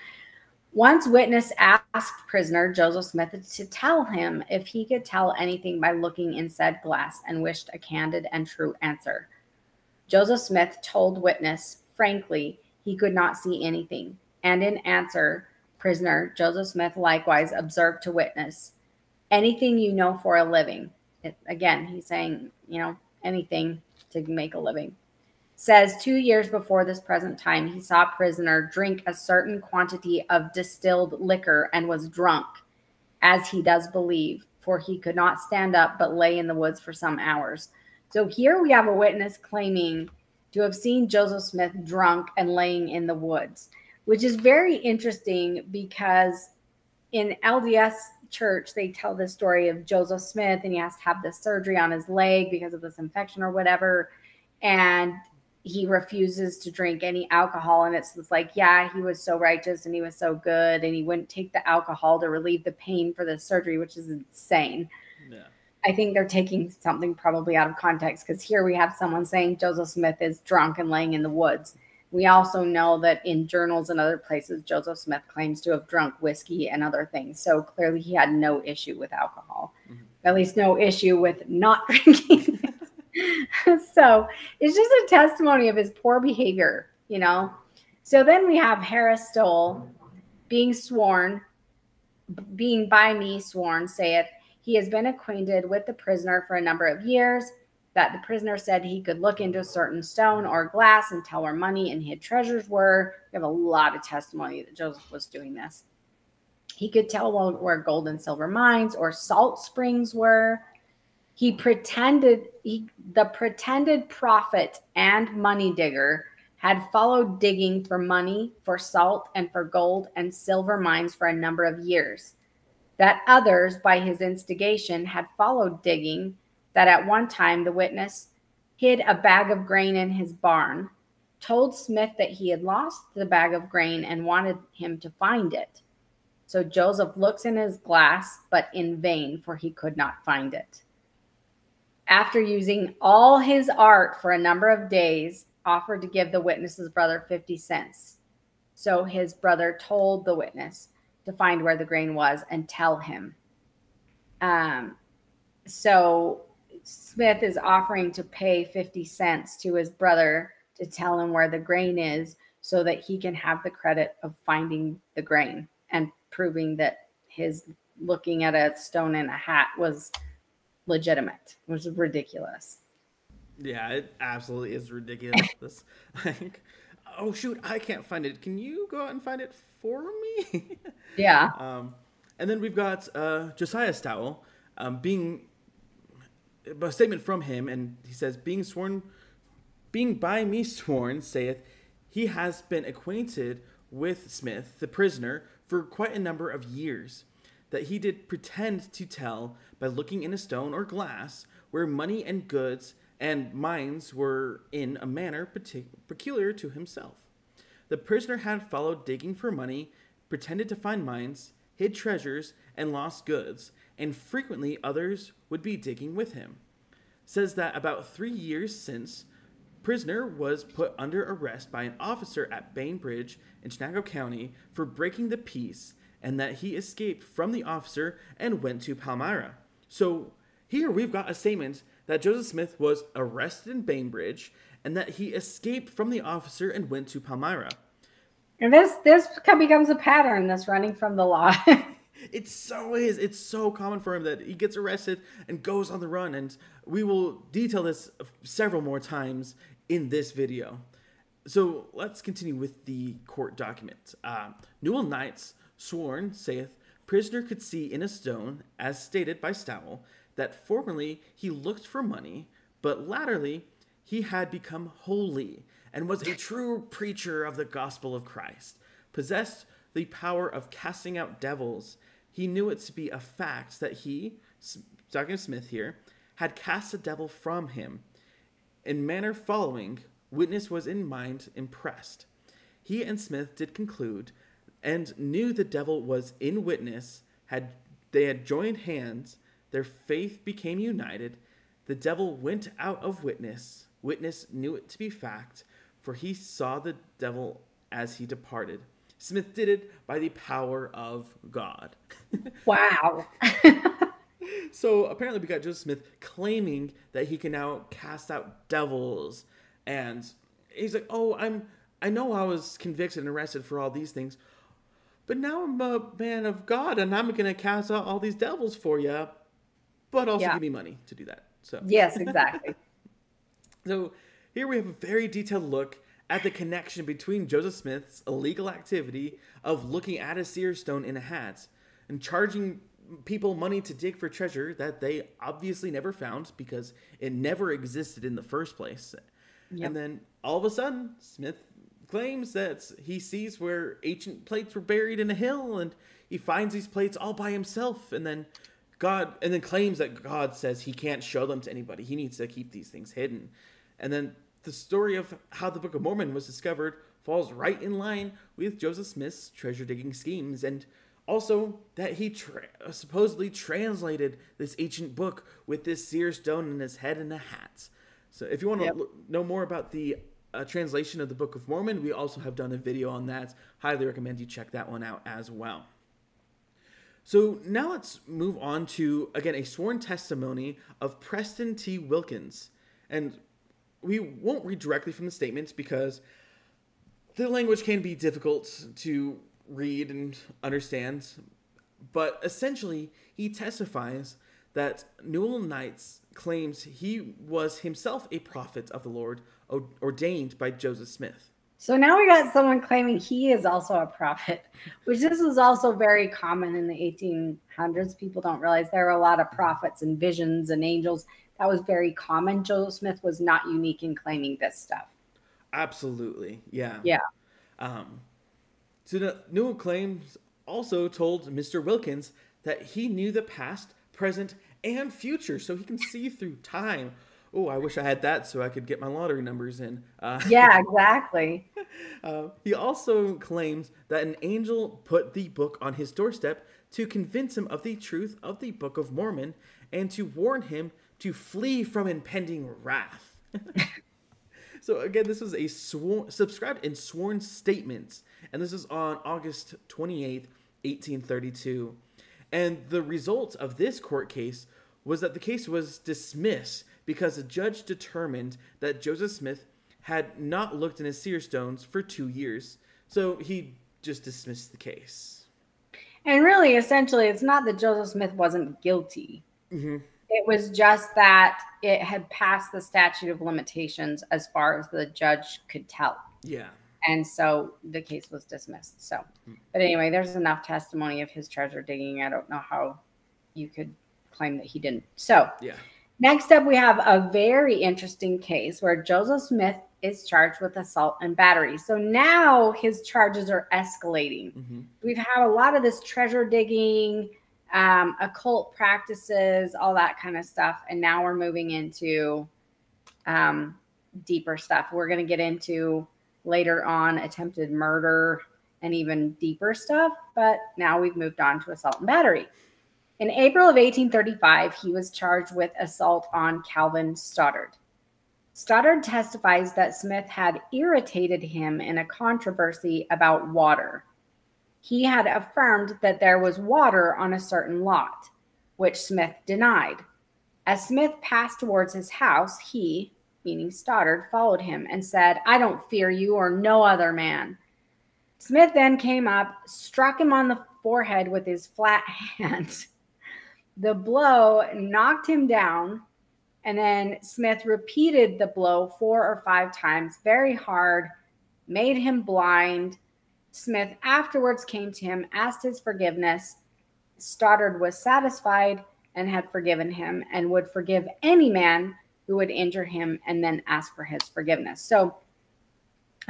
Speaker 2: Once witness asked prisoner Joseph Smith to tell him if he could tell anything by looking in said glass, and wished a candid and true answer. Joseph Smith told witness frankly he could not see anything, and in answer, prisoner Joseph Smith likewise observed to witness, anything you know for a living. Again, he's saying, anything to make a living. Says 2 years before this present time, he saw prisoner drink a certain quantity of distilled liquor and was drunk, as he does believe, for he could not stand up but lay in the woods for some hours. So here we have a witness claiming to have seen Joseph Smith drunk and laying in the woods, which is very interesting because in LDS Church, they tell this story of Joseph Smith, and he has to have this surgery on his leg because of this infection or whatever. And he refuses to drink any alcohol. And it's like, yeah, he was so righteous and he was so good, and he wouldn't take the alcohol to relieve the pain for the surgery, which is insane. Yeah. I think they're taking something probably out of context, because here we have someone saying Joseph Smith is drunk and laying in the woods. We also know that in journals and other places, Joseph Smith claims to have drunk whiskey and other things. So clearly he had no issue with alcohol, at least no issue with not drinking. So it's just a testimony of his poor behavior, So then we have Harris Stoll being by me sworn, saith, he has been acquainted with the prisoner for a number of years, that the prisoner said he could look into a certain stone or glass and tell where money and hid treasures were. We have a lot of testimony that Joseph was doing this. He could tell where gold and silver mines or salt springs were. The pretended prophet and money digger had followed digging for money, for salt, and for gold and silver mines for a number of years. That others, by his instigation, had followed digging, that at one time the witness hid a bag of grain in his barn, told Smith that he had lost the bag of grain and wanted him to find it. So Joseph looks in his glass, but in vain, for he could not find it. After using all his art for a number of days, offered to give the witness's brother 50 cents. So his brother told the witness to find where the grain was and tell him. So Smith is offering to pay 50 cents to his brother to tell him where the grain is so that he can have the credit of finding the grain and proving that his looking at a stone in a hat was legitimate, which is ridiculous.
Speaker 1: Yeah, it absolutely is ridiculous. Like, oh shoot, I can't find it. Can you go out and find it for me?
Speaker 2: Yeah.
Speaker 1: And then we've got Josiah Stowell being a statement from him, and he says, being by me sworn, saith, he has been acquainted with Smith, the prisoner, for quite a number of years, that he did pretend to tell by looking in a stone or glass where money and goods and mines were in a manner peculiar to himself. The prisoner had followed digging for money, pretended to find mines, hid treasures, and lost goods, and frequently others would be digging with him. Says that about 3 years since, prisoner was put under arrest by an officer at Bainbridge in Chenango County for breaking the peace, and that he escaped from the officer and went to Palmyra. So here we've got a statement that Joseph Smith was arrested in Bainbridge and that he escaped from the officer and went to Palmyra.
Speaker 2: And this becomes a pattern, this running from the law.
Speaker 1: It so is. It's so common for him that he gets arrested and goes on the run. And we will detail this several more times in this video. So let's continue with the court document. Newell Knights sworn, saith, prisoner could see in a stone, as stated by Stowell, that formerly he looked for money, but latterly he had become holy, and was a true preacher of the gospel of Christ, possessed the power of casting out devils. He knew it to be a fact that he, talking of Smith here, had cast a devil from him. In manner following, witness was in mind impressed. He and Smith did conclude, and knew the devil was in witness, they had joined hands, their faith became united, the devil went out of witness, witness knew it to be fact, for he saw the devil as he departed. Smith did it by the power of God.
Speaker 2: Wow.
Speaker 1: So apparently we got Joseph Smith claiming that he can now cast out devils, and he's like, oh, I know I was convicted and arrested for all these things, but now I'm a man of God, and I'm going to cast out all these devils for you, but also give me money to do that. So
Speaker 2: yes, exactly.
Speaker 1: So here we have a very detailed look at the connection between Joseph Smith's illegal activity of looking at a seer stone in a hat and charging people money to dig for treasure that they obviously never found because it never existed in the first place. Yep. And then all of a sudden, Smith claims that he sees where ancient plates were buried in a hill, and he finds these plates all by himself, and then claims that God says he can't show them to anybody. He needs to keep these things hidden. And then the story of how the Book of Mormon was discovered falls right in line with Joseph Smith's treasure digging schemes, and also that he supposedly translated this ancient book with this seer stone in his head and a hat. So if you want to know more about the translation of the Book of Mormon, we also have done a video on that. Highly recommend you check that one out as well. So now let's move on to, again, a sworn testimony of Preston T. Wilkins. And we won't read directly from the statements because the language can be difficult to read and understand. But essentially, he testifies that Newell Knights claims he was himself a prophet of the Lord, ordained by Joseph Smith.
Speaker 2: So now we got someone claiming he is also a prophet, which this was also very common in the 1800s. People don't realize there were a lot of prophets and visions and angels. That was very common. Joseph Smith was not unique in claiming this stuff.
Speaker 1: Absolutely. Yeah.
Speaker 2: Yeah.
Speaker 1: So Newell claims also told Mr. Wilkins that he knew the past, present, and future, so he can see through time. Oh, I wish I had that so I could get my lottery numbers in.
Speaker 2: Yeah, exactly.
Speaker 1: He also claims that an angel put the book on his doorstep to convince him of the truth of the Book of Mormon and to warn him to flee from impending wrath. So again, this was a subscribed and sworn statements, and this is on August 28th, 1832. And the result of this court case was that the case was dismissed because a judge determined that Joseph Smith had not looked in his seer stones for 2 years. So he just dismissed the case.
Speaker 2: And really, essentially, it's not that Joseph Smith wasn't guilty. Mm-hmm. It was just that it had passed the statute of limitations as far as the judge could tell.
Speaker 1: Yeah.
Speaker 2: And so the case was dismissed. So, but anyway, there's enough testimony of his treasure digging. I don't know how you could claim that he didn't. So,
Speaker 1: yeah.
Speaker 2: Next up, we have a very interesting case where Joseph Smith is charged with assault and battery. So now his charges are escalating. Mm-hmm. We've had a lot of this treasure digging, occult practices, all that kind of stuff. And now we're moving into deeper stuff. We're going to get into later on attempted murder and even deeper stuff. But now we've moved on to assault and battery. In April of 1835, he was charged with assault on Calvin Stoddard. Stoddard testifies that Smith had irritated him in a controversy about water. He had affirmed that there was water on a certain lot, which Smith denied. As Smith passed towards his house, he, meaning Stoddard, followed him and said, "I don't fear you or no other man." Smith then came up, struck him on the forehead with his flat hand. The blow knocked him down, and then Smith repeated the blow 4 or 5 times, very hard, made him blind. Smith afterwards came to him, asked his forgiveness. Stoddard was satisfied and had forgiven him and would forgive any man who would injure him and then ask for his forgiveness. So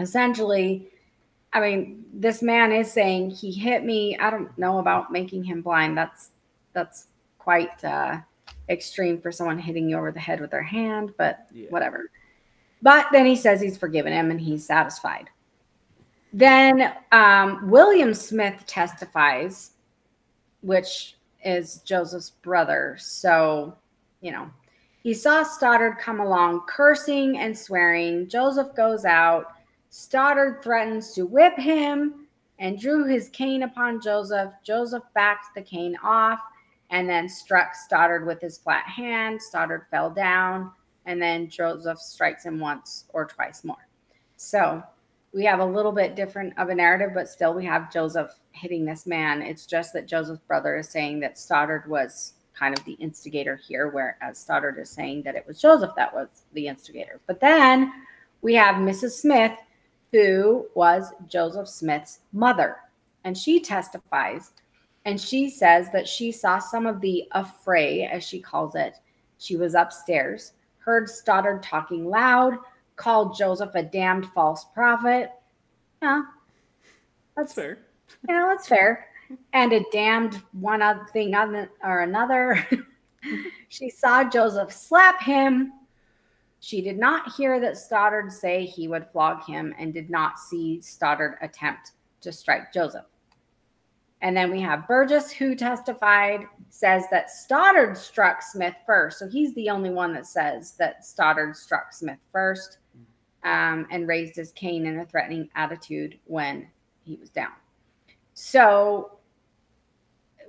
Speaker 2: essentially, I mean, this man is saying he hit me. I don't know about making him blind. That's quite extreme for someone hitting you over the head with their hand, but whatever. But then he says he's forgiven him and he's satisfied. Then William Smith testifies, which is Joseph's brother. So, he saw Stoddard come along cursing and swearing. Joseph goes out. Stoddard threatens to whip him and drew his cane upon Joseph. Joseph backed the cane off and then struck Stoddard with his flat hand. Stoddard fell down, and then Joseph strikes him once or twice more. So we have a little bit different of a narrative, but still we have Joseph hitting this man. It's just that Joseph's brother is saying that Stoddard was kind of the instigator here, whereas Stoddard is saying that it was Joseph that was the instigator. But then we have Mrs. Smith, who was Joseph Smith's mother, and she testifies. And she says that she saw some of the affray, as she calls it. She was upstairs, heard Stoddard talking loud, called Joseph a damned false prophet. Yeah, that's fair. Yeah, that's fair. And a damned one other thing or another. She saw Joseph slap him. She did not hear that Stoddard say he would flog him and did not see Stoddard attempt to strike Joseph. And then we have Burgess, who testified, says that Stoddard struck Smith first. So he's the only one that says that Stoddard struck Smith first and raised his cane in a threatening attitude when he was down. So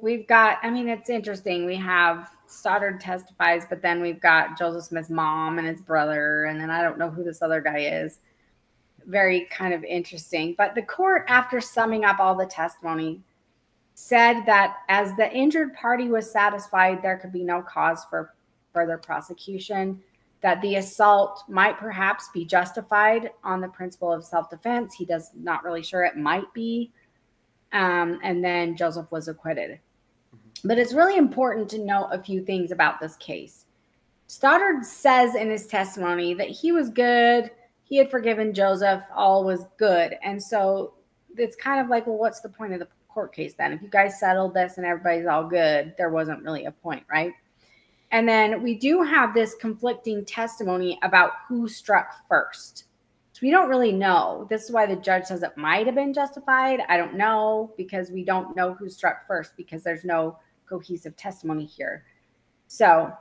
Speaker 2: we've got, it's interesting. We have Stoddard testifies, but then we've got Joseph Smith's mom and his brother. And then I don't know who this other guy is. Very kind of interesting. But the court, after summing up all the testimony, said that as the injured party was satisfied, there could be no cause for further prosecution, that the assault might perhaps be justified on the principle of self-defense. He does not really sure it might be. And then Joseph was acquitted. But it's really important to know a few things about this case. Stoddard says in his testimony that he was good. He had forgiven Joseph. All was good. And so it's kind of like, well, what's the point of the court case then? If you guys settled this and everybody's all good, there wasn't really a point, right? And then we do have this conflicting testimony about who struck first. So we don't really know. This is why the judge says it might have been justified. I don't know, because we don't know who struck first, because there's no cohesive testimony here. So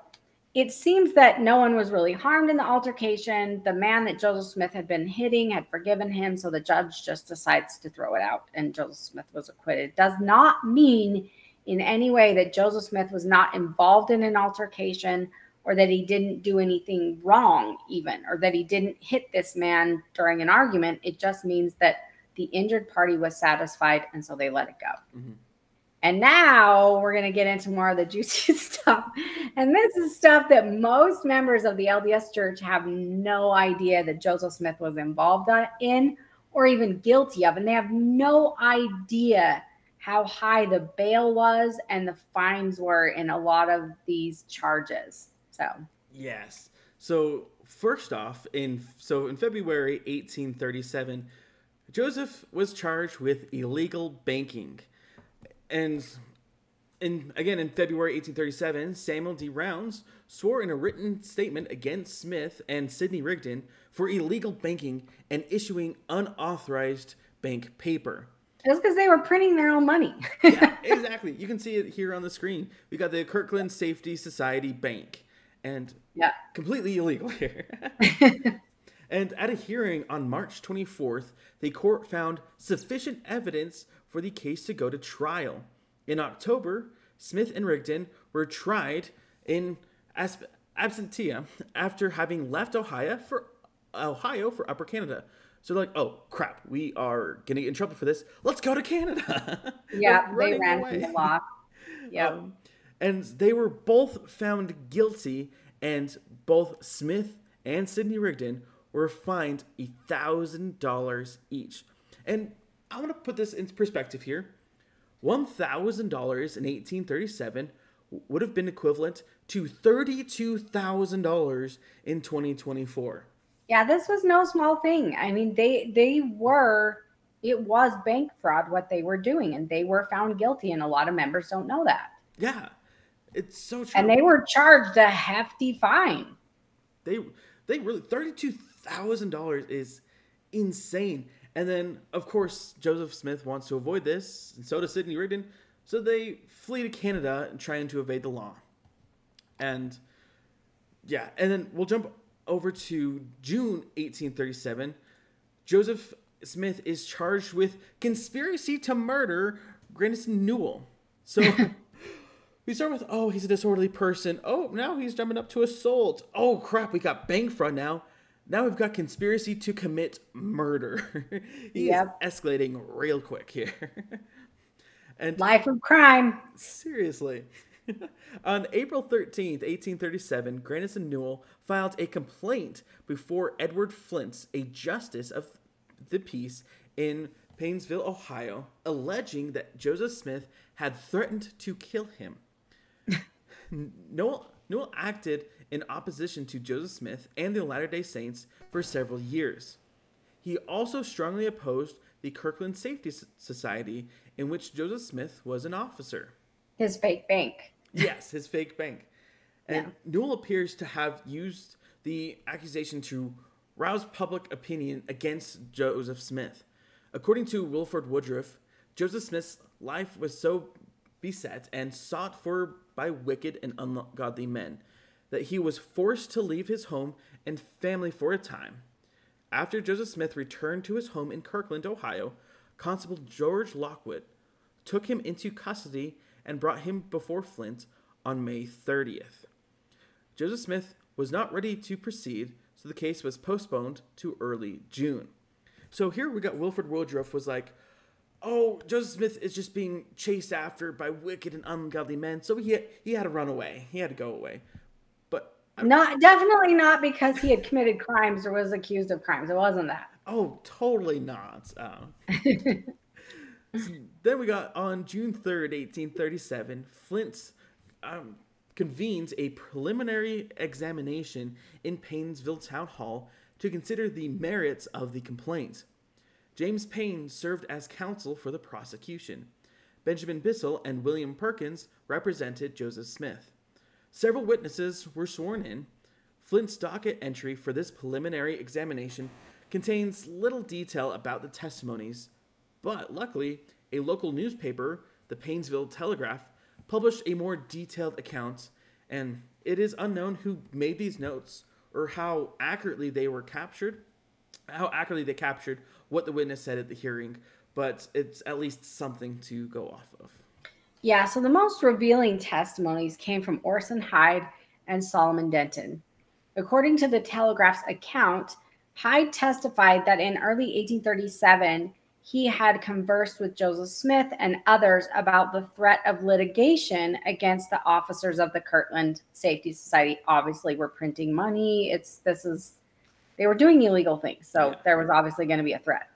Speaker 2: it seems that no one was really harmed in the altercation. The man that Joseph Smith had been hitting had forgiven him, so the judge just decides to throw it out, and Joseph Smith was acquitted. It does not mean in any way that Joseph Smith was not involved in an altercation, or that he didn't do anything wrong even, or that he didn't hit this man during an argument. It just means that the injured party was satisfied, and so they let it go. Mm-hmm. And now we're going to get into more of the juicy stuff. And this is stuff that most members of the LDS Church have no idea that Joseph Smith was involved in or even guilty of. And they have no idea how high the bail was and the fines were in a lot of these charges. So,
Speaker 1: yes. So first off, in February 1837, Joseph was charged with illegal banking. And again, in February 1837, Samuel D. Rounds swore in a written statement against Smith and Sidney Rigdon for illegal banking and issuing unauthorized bank paper.
Speaker 2: Just because they were printing their own money.
Speaker 1: Yeah, exactly. You can see it here on the screen. We got the Kirkland Safety Society Bank. And completely illegal here. And at a hearing on March 24th, the court found sufficient evidence for the case to go to trial. In October, Smith and Rigdon were tried in absentia after having left Ohio for Upper Canada. So they're like, oh, crap, we are going to get in trouble for this. Let's go to Canada.
Speaker 2: Yeah, they ran from the law. Yeah.
Speaker 1: And they were both found guilty, and both Smith and Sidney Rigdon were fined $1,000 each. And I want to put this into perspective here. $1,000 in 1837 would have been equivalent to $32,000 in 2024.
Speaker 2: Yeah, this was no small thing. I mean, it was bank fraud what they were doing, and they were found guilty, and a lot of members don't know that.
Speaker 1: Yeah, it's so true.
Speaker 2: And they were charged a hefty fine.
Speaker 1: They really, $32,000 is insane. And then, of course, Joseph Smith wants to avoid this, and so does Sidney Rigdon. So they flee to Canada and trying to evade the law. And yeah, and then we'll jump over to June 1837. Joseph Smith is charged with conspiracy to murder Grandison Newell. So we start with, oh, he's a disorderly person. Oh, now he's jumping up to assault. Oh, crap, we got bank fraud now. Now we've got conspiracy to commit murder. He is escalating real quick here. And
Speaker 2: life of crime.
Speaker 1: Seriously. On April 13th, 1837, Grandison Newell filed a complaint before Edward Flint, a justice of the peace in Painesville, Ohio, alleging that Joseph Smith had threatened to kill him. Newell acted in opposition to Joseph Smith and the Latter-day Saints for several years. He also strongly opposed the Kirkland Safety Society, in which Joseph Smith was an officer.
Speaker 2: His fake bank.
Speaker 1: Yes, his fake bank. And Newell appears to have used the accusation to rouse public opinion against Joseph Smith. According to Wilford Woodruff, Joseph Smith's life was so beset and sought for by wicked and ungodly men that he was forced to leave his home and family for a time. After Joseph Smith returned to his home in Kirkland, Ohio, Constable George Lockwood took him into custody and brought him before Flint on May 30th. Joseph Smith was not ready to proceed, so the case was postponed to early June. So here we got Wilford Woodruff was like, oh, Joseph Smith is just being chased after by wicked and ungodly men, so he had to run away. He had to go away. But
Speaker 2: definitely not because he had committed crimes or was accused of crimes. It wasn't that.
Speaker 1: Oh, totally not. So then we got on June 3rd, 1837, Flint convenes a preliminary examination in Painesville Town Hall to consider the merits of the complaint. James Payne served as counsel for the prosecution. Benjamin Bissell and William Perkins represented Joseph Smith. Several witnesses were sworn in. Flint's docket entry for this preliminary examination contains little detail about the testimonies, but luckily, a local newspaper, the Painesville Telegraph, published a more detailed account, and it is unknown who made these notes or how accurately they captured what the witness said at the hearing, but it's at least something to go off of.
Speaker 2: Yeah, so the most revealing testimonies came from Orson Hyde and Solomon Denton. According to the Telegraph's account, Hyde testified that in early 1837, he had conversed with Joseph Smith and others about the threat of litigation against the officers of the Kirtland Safety Society. Obviously, we're printing money. They were doing illegal things, so there was obviously going to be a threat.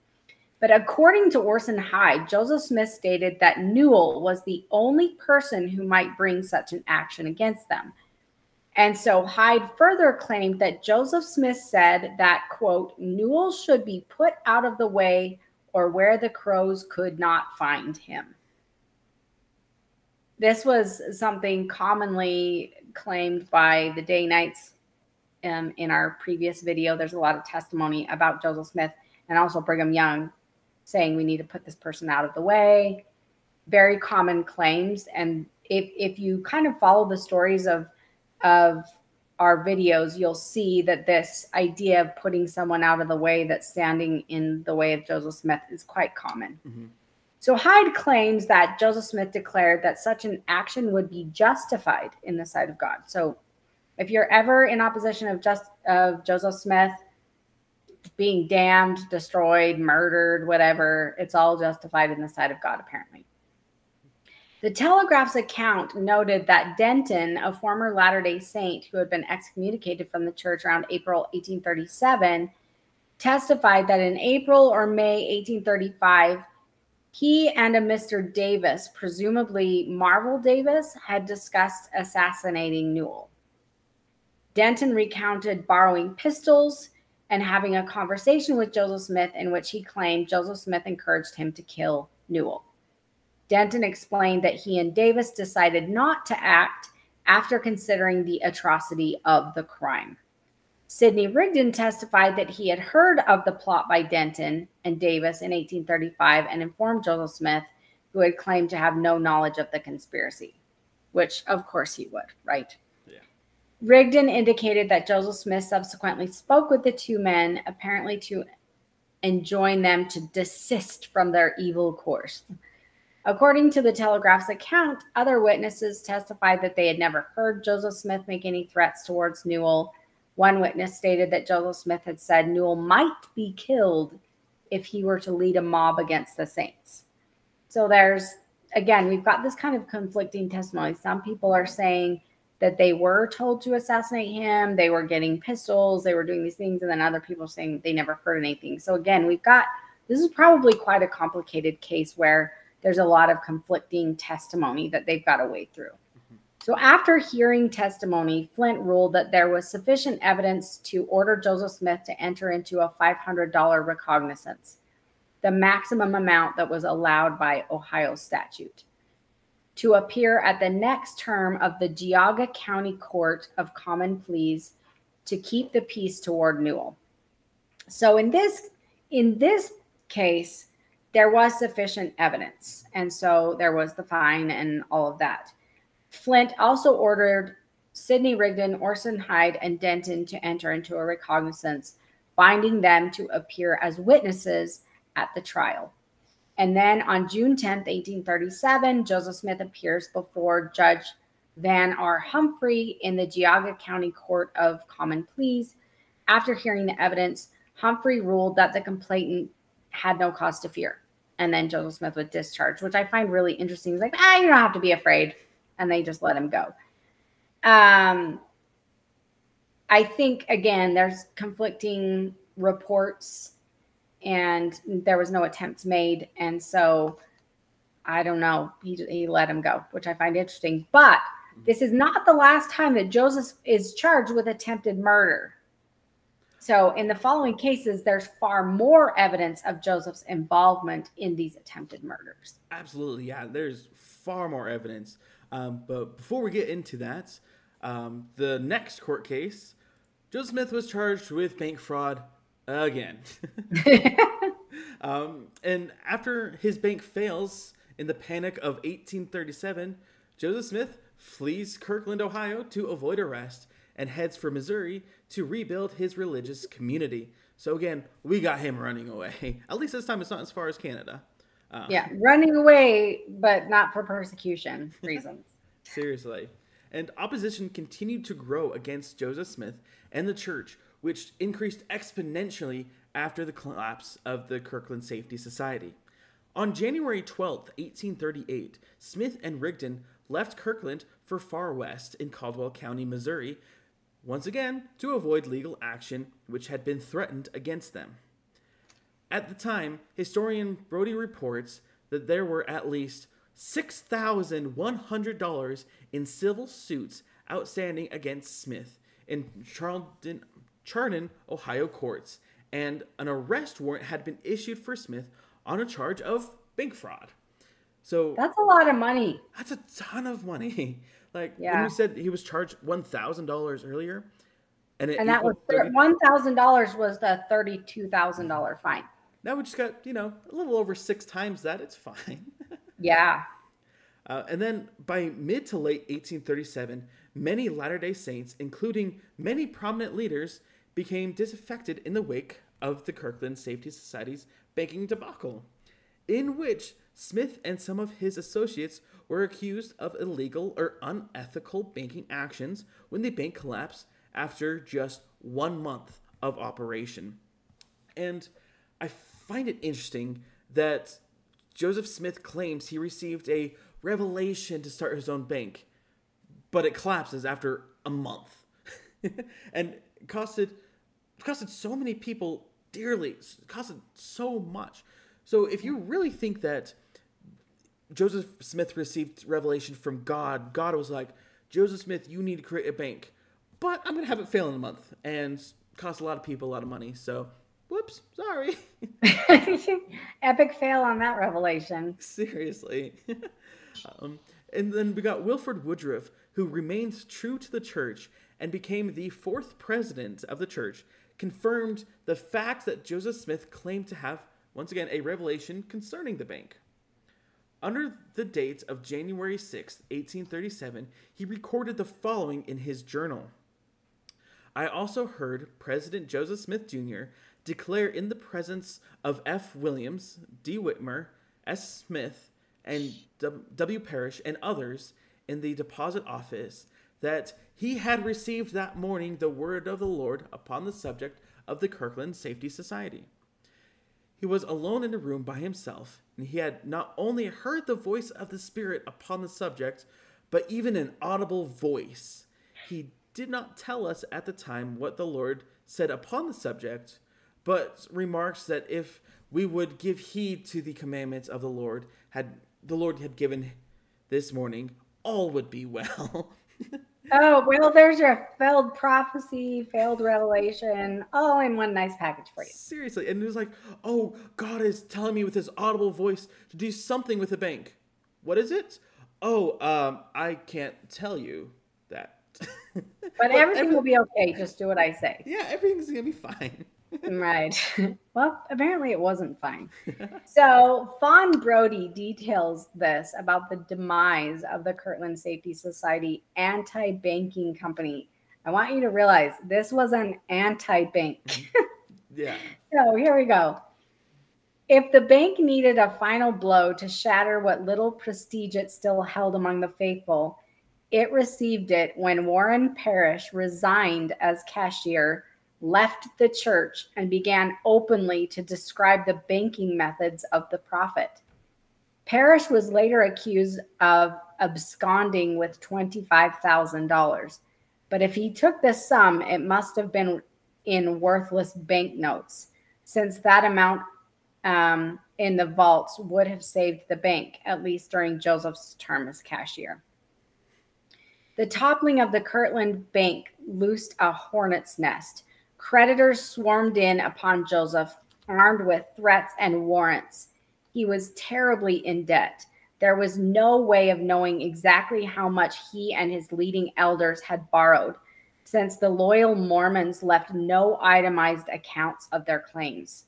Speaker 2: But according to Orson Hyde, Joseph Smith stated that Newell was the only person who might bring such an action against them. And so Hyde further claimed that Joseph Smith said that, quote, Newell should be put out of the way or where the crows could not find him. This was something commonly claimed by the Day-Nights. In our previous video, there's a lot of testimony about Joseph Smith and also Brigham Young saying we need to put this person out of the way. Very common claims. And if you kind of follow the stories of our videos, you'll see that this idea of putting someone out of the way that's standing in the way of Joseph Smith is quite common. Mm-hmm. So Hyde claims that Joseph Smith declared that such an action would be justified in the sight of God. So if you're ever in opposition of Joseph Smith being damned, destroyed, murdered, whatever, it's all justified in the sight of God, apparently. The Telegraph's account noted that Denton, a former Latter-day Saint who had been excommunicated from the church around April 1837, testified that in April or May 1835, he and a Mr. Davis, presumably Marvel Davis, had discussed assassinating Newell. Denton recounted borrowing pistols and having a conversation with Joseph Smith in which he claimed Joseph Smith encouraged him to kill Newell. Denton explained that he and Davis decided not to act after considering the atrocity of the crime. Sidney Rigdon testified that he had heard of the plot by Denton and Davis in 1835 and informed Joseph Smith, who had claimed to have no knowledge of the conspiracy, which of course he would, right? Yeah. Rigdon indicated that Joseph Smith subsequently spoke with the two men, apparently to enjoin them to desist from their evil course. According to the Telegraph's account, other witnesses testified that they had never heard Joseph Smith make any threats towards Newell. One witness stated that Joseph Smith had said Newell might be killed if he were to lead a mob against the saints. So we've got this kind of conflicting testimony. Some people are saying that they were told to assassinate him, they were getting pistols, they were doing these things, and then other people saying they never heard anything. So again, this is probably quite a complicated case where there's a lot of conflicting testimony that they've got to wade through. Mm-hmm. So after hearing testimony, Flint ruled that there was sufficient evidence to order Joseph Smith to enter into a $500 recognizance, the maximum amount that was allowed by Ohio statute, to appear at the next term of the Geauga County Court of Common Pleas to keep the peace toward Newell. So in this case, there was sufficient evidence. And so there was the fine and all of that. Flint also ordered Sidney Rigdon, Orson Hyde, and Denton to enter into a recognizance, binding them to appear as witnesses at the trial. And then on June 10th, 1837, Joseph Smith appears before Judge Van R. Humphrey in the Geauga County Court of Common Pleas. After hearing the evidence, Humphrey ruled that the complainant had no cause to fear. And then Joseph Smith was discharged, which I find really interesting. He's like, you don't have to be afraid. And they just let him go. I think, again, there's conflicting reports and there was no attempts made. And so I don't know. He let him go, which I find interesting. But this is not the last time that Joseph is charged with attempted murder. So in the following cases, there's far more evidence of Joseph's involvement in these attempted murders.
Speaker 1: Absolutely, yeah. There's far more evidence. But before we get into that, The next court case, Joseph Smith was charged with bank fraud again. And after his bank fails in the panic of 1837, Joseph Smith flees Kirkland, Ohio to avoid arrest and heads for Missouri to rebuild his religious community. So again, we got him running away. At least this time it's not as far as Canada.
Speaker 2: Yeah, running away, but not for persecution reasons.
Speaker 1: Seriously. And opposition continued to grow against Joseph Smith and the church, which increased exponentially after the collapse of the Kirkland Safety Society. On January 12th, 1838, Smith and Rigdon left Kirkland for Far West in Caldwell County, Missouri, once again to avoid legal action which had been threatened against them. At the time, historian Brody reports that there were at least $6,100 in civil suits outstanding against Smith in Chardon, Ohio courts, and an arrest warrant had been issued for Smith on a charge of bank fraud. So
Speaker 2: that's a lot of money.
Speaker 1: That's a ton of money. Like
Speaker 2: when
Speaker 1: we said he was charged $1,000 earlier, and
Speaker 2: that was $1,000 was the $32,000 fine.
Speaker 1: Now we just got a little over 6 times that. It's fine.
Speaker 2: Yeah.
Speaker 1: And then by mid to late 1837, many Latter-day Saints, including many prominent leaders, became disaffected in the wake of the Kirkland Safety Society's banking debacle, in which Smith and some of his associates were accused of illegal or unethical banking actions when the bank collapsed after just 1 month of operation. And I find it interesting that Joseph Smith claims he received a revelation to start his own bank, but it collapses after a month. And it costed so many people dearly. It costed so much. So if you really think that Joseph Smith received revelation from God, God was like, Joseph Smith, you need to create a bank, but I'm going to have it fail in a month and cost a lot of people a lot of money. So, whoops, sorry.
Speaker 2: Epic fail on that revelation.
Speaker 1: Seriously. And then we got Wilford Woodruff, who remained true to the church and became the 4th president of the church, confirmed the fact that Joseph Smith claimed to have, once again, a revelation concerning the bank. Under the date of January 6, 1837, he recorded the following in his journal. I also heard President Joseph Smith Jr. declare in the presence of F. Williams, D. Whitmer, S. Smith, and W. Parrish, and others in the deposit office that he had received that morning the word of the Lord upon the subject of the Kirkland Safety Society. He was alone in a room by himself, and he had not only heard the voice of the Spirit upon the subject, but even an audible voice. He did not tell us at the time what the Lord said upon the subject, but remarks that if we would give heed to the commandments of the Lord had given this morning, all would be well.
Speaker 2: Oh, well, there's your failed prophecy, failed revelation, all in one nice package for you.
Speaker 1: Seriously. And it was like, oh, God is telling me with his audible voice to do something with the bank. What is it? Oh, I can't tell you that.
Speaker 2: But everything will be okay. Just do what I say.
Speaker 1: Yeah, everything's going to be fine.
Speaker 2: Right. Well, apparently it wasn't fine. So Fawn Brody details this about the demise of the Kirkland Safety Society anti-banking company. I want you to realize this was an anti-bank.
Speaker 1: Yeah.
Speaker 2: So here we go. If the bank needed a final blow to shatter what little prestige it still held among the faithful, it received it when Warren Parrish resigned as cashier, left the church, and began openly to describe the banking methods of the prophet. Parrish was later accused of absconding with $25,000. But if he took this sum, it must have been in worthless banknotes, since that amount in the vaults would have saved the bank, at least during Joseph's term as cashier. The toppling of the Kirkland Bank loosed a hornet's nest. Creditors swarmed in upon Joseph, armed with threats and warrants. He was terribly in debt. There was no way of knowing exactly how much he and his leading elders had borrowed, since the loyal Mormons left no itemized accounts of their claims.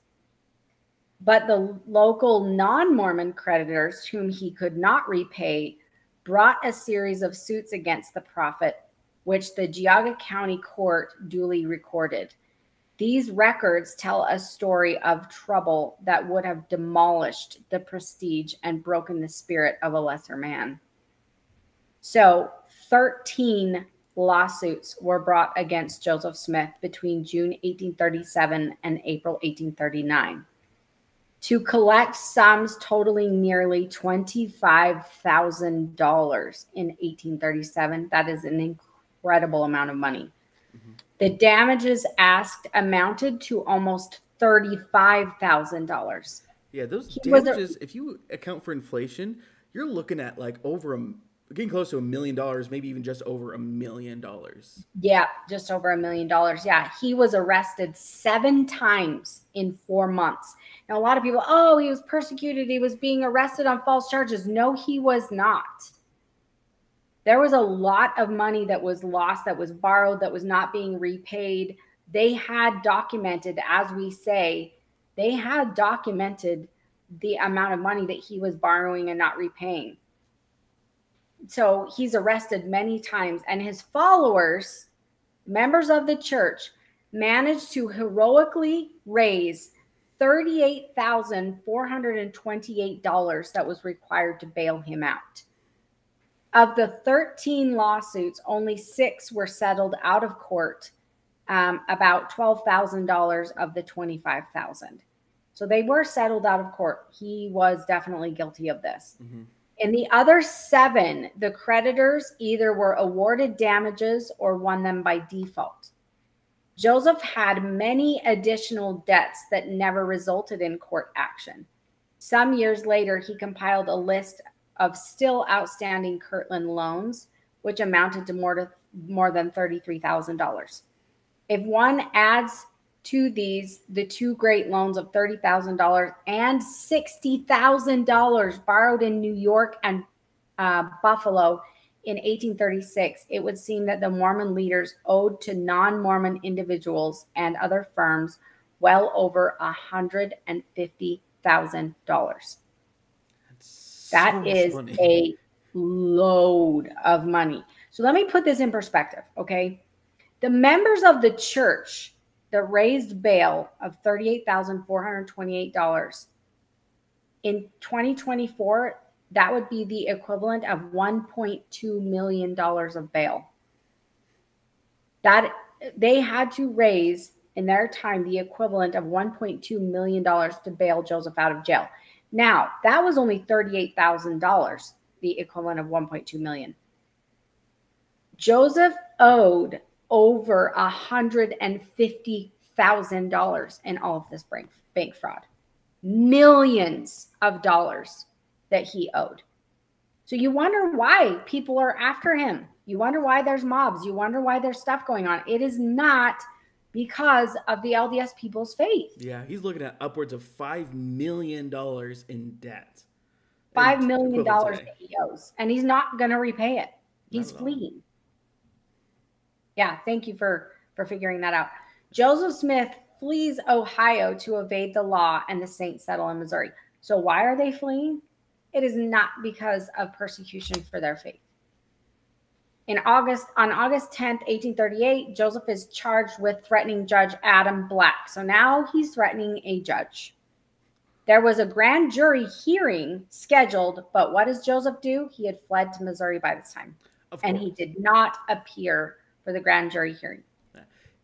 Speaker 2: But the local non-Mormon creditors, whom he could not repay, brought a series of suits against the prophet, which the Geauga County Court duly recorded. These records tell a story of trouble that would have demolished the prestige and broken the spirit of a lesser man. So 13 lawsuits were brought against Joseph Smith between June 1837 and April 1839 to collect sums totaling nearly $25,000 in 1837. That is an incredible amount of money. Mm-hmm. The damages asked amounted to almost $35,000.
Speaker 1: Yeah, those damages, if you account for inflation, you're looking at like getting close to $1 million, maybe even just over $1 million.
Speaker 2: Yeah, just over $1 million. Yeah, he was arrested 7 times in 4 months. Now, a lot of people, oh, he was persecuted. He was being arrested on false charges. No, he was not. There was a lot of money that was lost, that was borrowed, that was not being repaid. They had documented, as we say, they had documented the amount of money that he was borrowing and not repaying. So he's arrested many times, and his followers, members of the church, managed to heroically raise $38,428 that was required to bail him out. Of the 13 lawsuits, only 6 were settled out of court, about $12,000 of the $25,000. So they were settled out of court. He was definitely guilty of this. Mm-hmm. In the other 7, the creditors either were awarded damages or won them by default. Joseph had many additional debts that never resulted in court action. Some years later, he compiled a list of still outstanding Kirtland loans, which amounted to more than $33,000. If one adds to these the 2 great loans of $30,000 and $60,000 borrowed in New York and Buffalo in 1836, it would seem that the Mormon leaders owed to non-Mormon individuals and other firms well over $150,000. That is a load of money. So let me put this in perspective, okay? The members of the church that raised bail of $38,428 in 2024, that would be the equivalent of $1.2 million of bail. That they had to raise in their time the equivalent of $1.2 million to bail Joseph out of jail. Now, that was only $38,000, the equivalent of $1.2 million. Joseph owed over $150,000 in all of this bank fraud. Millions of dollars that he owed. So you wonder why people are after him. You wonder why there's mobs. You wonder why there's stuff going on. It is not because of the LDS people's faith.
Speaker 1: Yeah, he's looking at upwards of $5 million in debt.
Speaker 2: $5 million that he owes. And he's not going to repay it. He's fleeing. Yeah, thank you for figuring that out. Joseph Smith flees Ohio to evade the law, and the Saints settle in Missouri. So why are they fleeing? It is not because of persecution for their faith. On August 10th, 1838, Joseph is charged with threatening Judge Adam Black. So now he's threatening a judge. There was a grand jury hearing scheduled, but what does Joseph do? He had fled to Missouri by this time. And he did not appear for the grand jury hearing.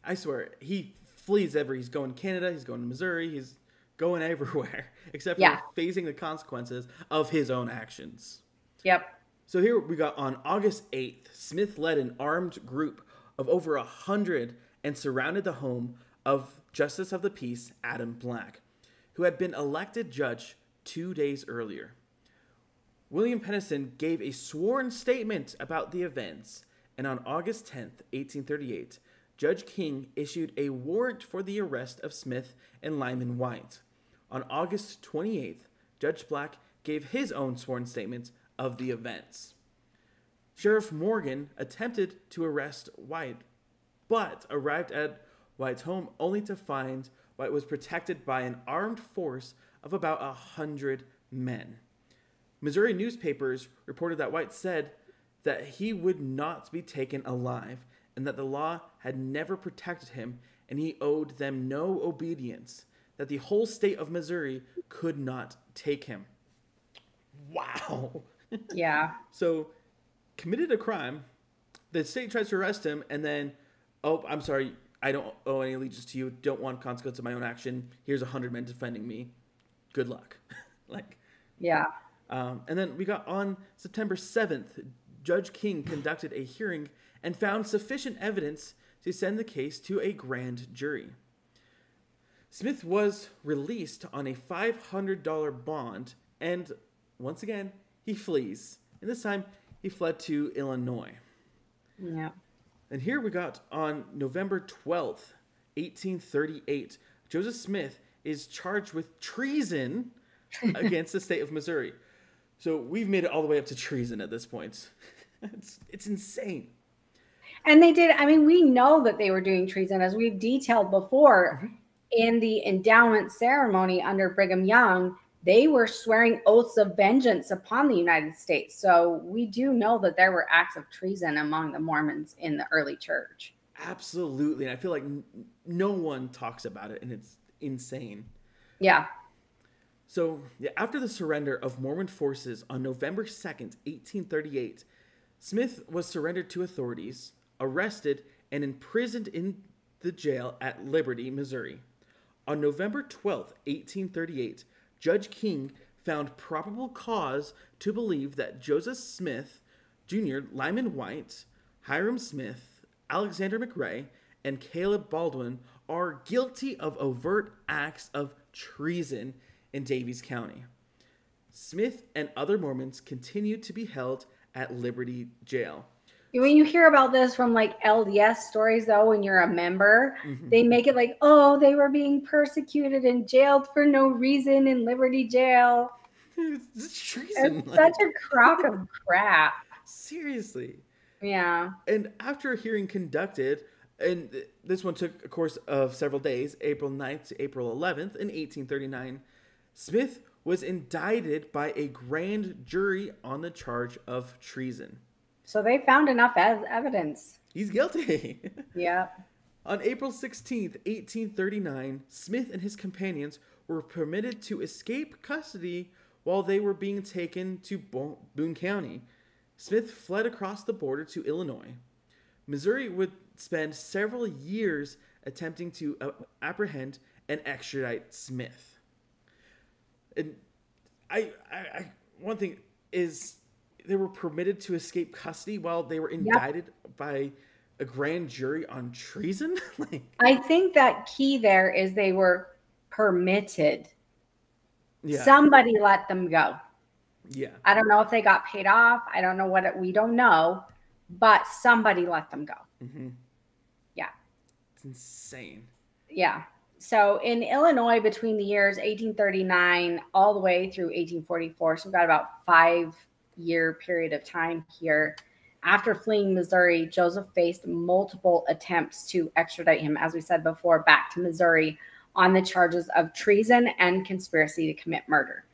Speaker 1: I swear, he flees he's going to Canada, he's going to Missouri, he's going everywhere, except for facing the consequences of his own actions.
Speaker 2: Yep.
Speaker 1: So here we got on August 8th, Smith led an armed group of over 100 and surrounded the home of Justice of the Peace, Adam Black, who had been elected judge 2 days earlier. William Pennison gave a sworn statement about the events, and on August 10th, 1838, Judge King issued a warrant for the arrest of Smith and Lyman White. On August 28th, Judge Black gave his own sworn statement of the events. Sheriff Morgan attempted to arrest White, but arrived at White's home only to find White was protected by an armed force of about 100 men. Missouri newspapers reported that White said that he would not be taken alive and that the law had never protected him and he owed them no obedience, that the whole state of Missouri could not take him. Wow.
Speaker 2: Yeah.
Speaker 1: So, committed a crime, the state tries to arrest him, and then, oh, I'm sorry, I don't owe any allegiance to you, don't want consequence of my own action, here's 100 men defending me, good luck.
Speaker 2: Yeah.
Speaker 1: And then we got on September 7th, Judge King conducted a hearing and found sufficient evidence to send the case to a grand jury. Smith was released on a $500 bond, and once again, he flees. And this time, he fled to Illinois.
Speaker 2: Yeah.
Speaker 1: And here we got on November 12th, 1838, Joseph Smith is charged with treason against the state of Missouri. So we've made it all the way up to treason at this point. It's insane.
Speaker 2: And they did, I mean, we know that they were doing treason, as we've detailed before. In the endowment ceremony under Brigham Young, they were swearing oaths of vengeance upon the United States. So we do know that there were acts of treason among the Mormons in the early church.
Speaker 1: Absolutely. And I feel like no one talks about it, and it's insane.
Speaker 2: Yeah.
Speaker 1: So after the surrender of Mormon forces on November 2nd, 1838, Smith was surrendered to authorities, arrested, and imprisoned in the jail at Liberty, Missouri. On November 12th, 1838, Judge King found probable cause to believe that Joseph Smith, Jr., Lyman White, Hiram Smith, Alexander McRae, and Caleb Baldwin are guilty of overt acts of treason in Daviess County. Smith and other Mormons continued to be held at Liberty Jail.
Speaker 2: When you hear about this from like LDS stories, though, when you're a member, they make it like, oh, they were being persecuted and jailed for no reason in Liberty Jail.
Speaker 1: It's treason.
Speaker 2: It's such a crock of crap.
Speaker 1: Seriously.
Speaker 2: Yeah.
Speaker 1: And after a hearing conducted, and this one took a course of several days, April 9th to April 11th in 1839, Smith was indicted by a grand jury on the charge of treason.
Speaker 2: So they found enough evidence.
Speaker 1: He's guilty.
Speaker 2: Yeah.
Speaker 1: On April 16th, 1839, Smith and his companions were permitted to escape custody while they were being taken to Boone County. Smith fled across the border to Illinois. Missouri would spend several years attempting to apprehend and extradite Smith. And one thing is, they were permitted to escape custody while they were indicted by a grand jury on treason.
Speaker 2: I think that key there is they were permitted.
Speaker 1: Yeah.
Speaker 2: Somebody let them go.
Speaker 1: Yeah.
Speaker 2: I don't know if they got paid off. I don't know we don't know, but somebody let them go.
Speaker 1: Mm-hmm.
Speaker 2: Yeah.
Speaker 1: It's insane.
Speaker 2: Yeah. So in Illinois, between the years 1839 all the way through 1844, so we've got about 5-year period of time here. After fleeing Missouri, Joseph faced multiple attempts to extradite him, as we said before, back to Missouri on the charges of treason and conspiracy to commit murder.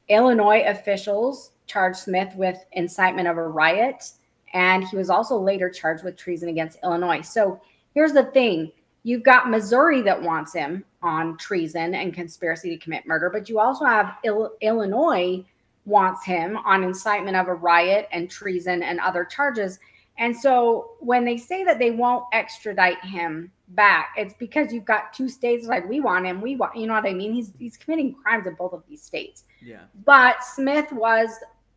Speaker 2: Illinois officials charged Smith with incitement of a riot, and he was also later charged with treason against Illinois. So here's the thing. You've got Missouri that wants him on treason and conspiracy to commit murder, but you also have Illinois wants him on incitement of a riot and treason and other charges. And so when they say that they won't extradite him back, it's because you've got two states like, we want him, you know what I mean? He's committing crimes in both of these states.
Speaker 1: Yeah.
Speaker 2: But Smith was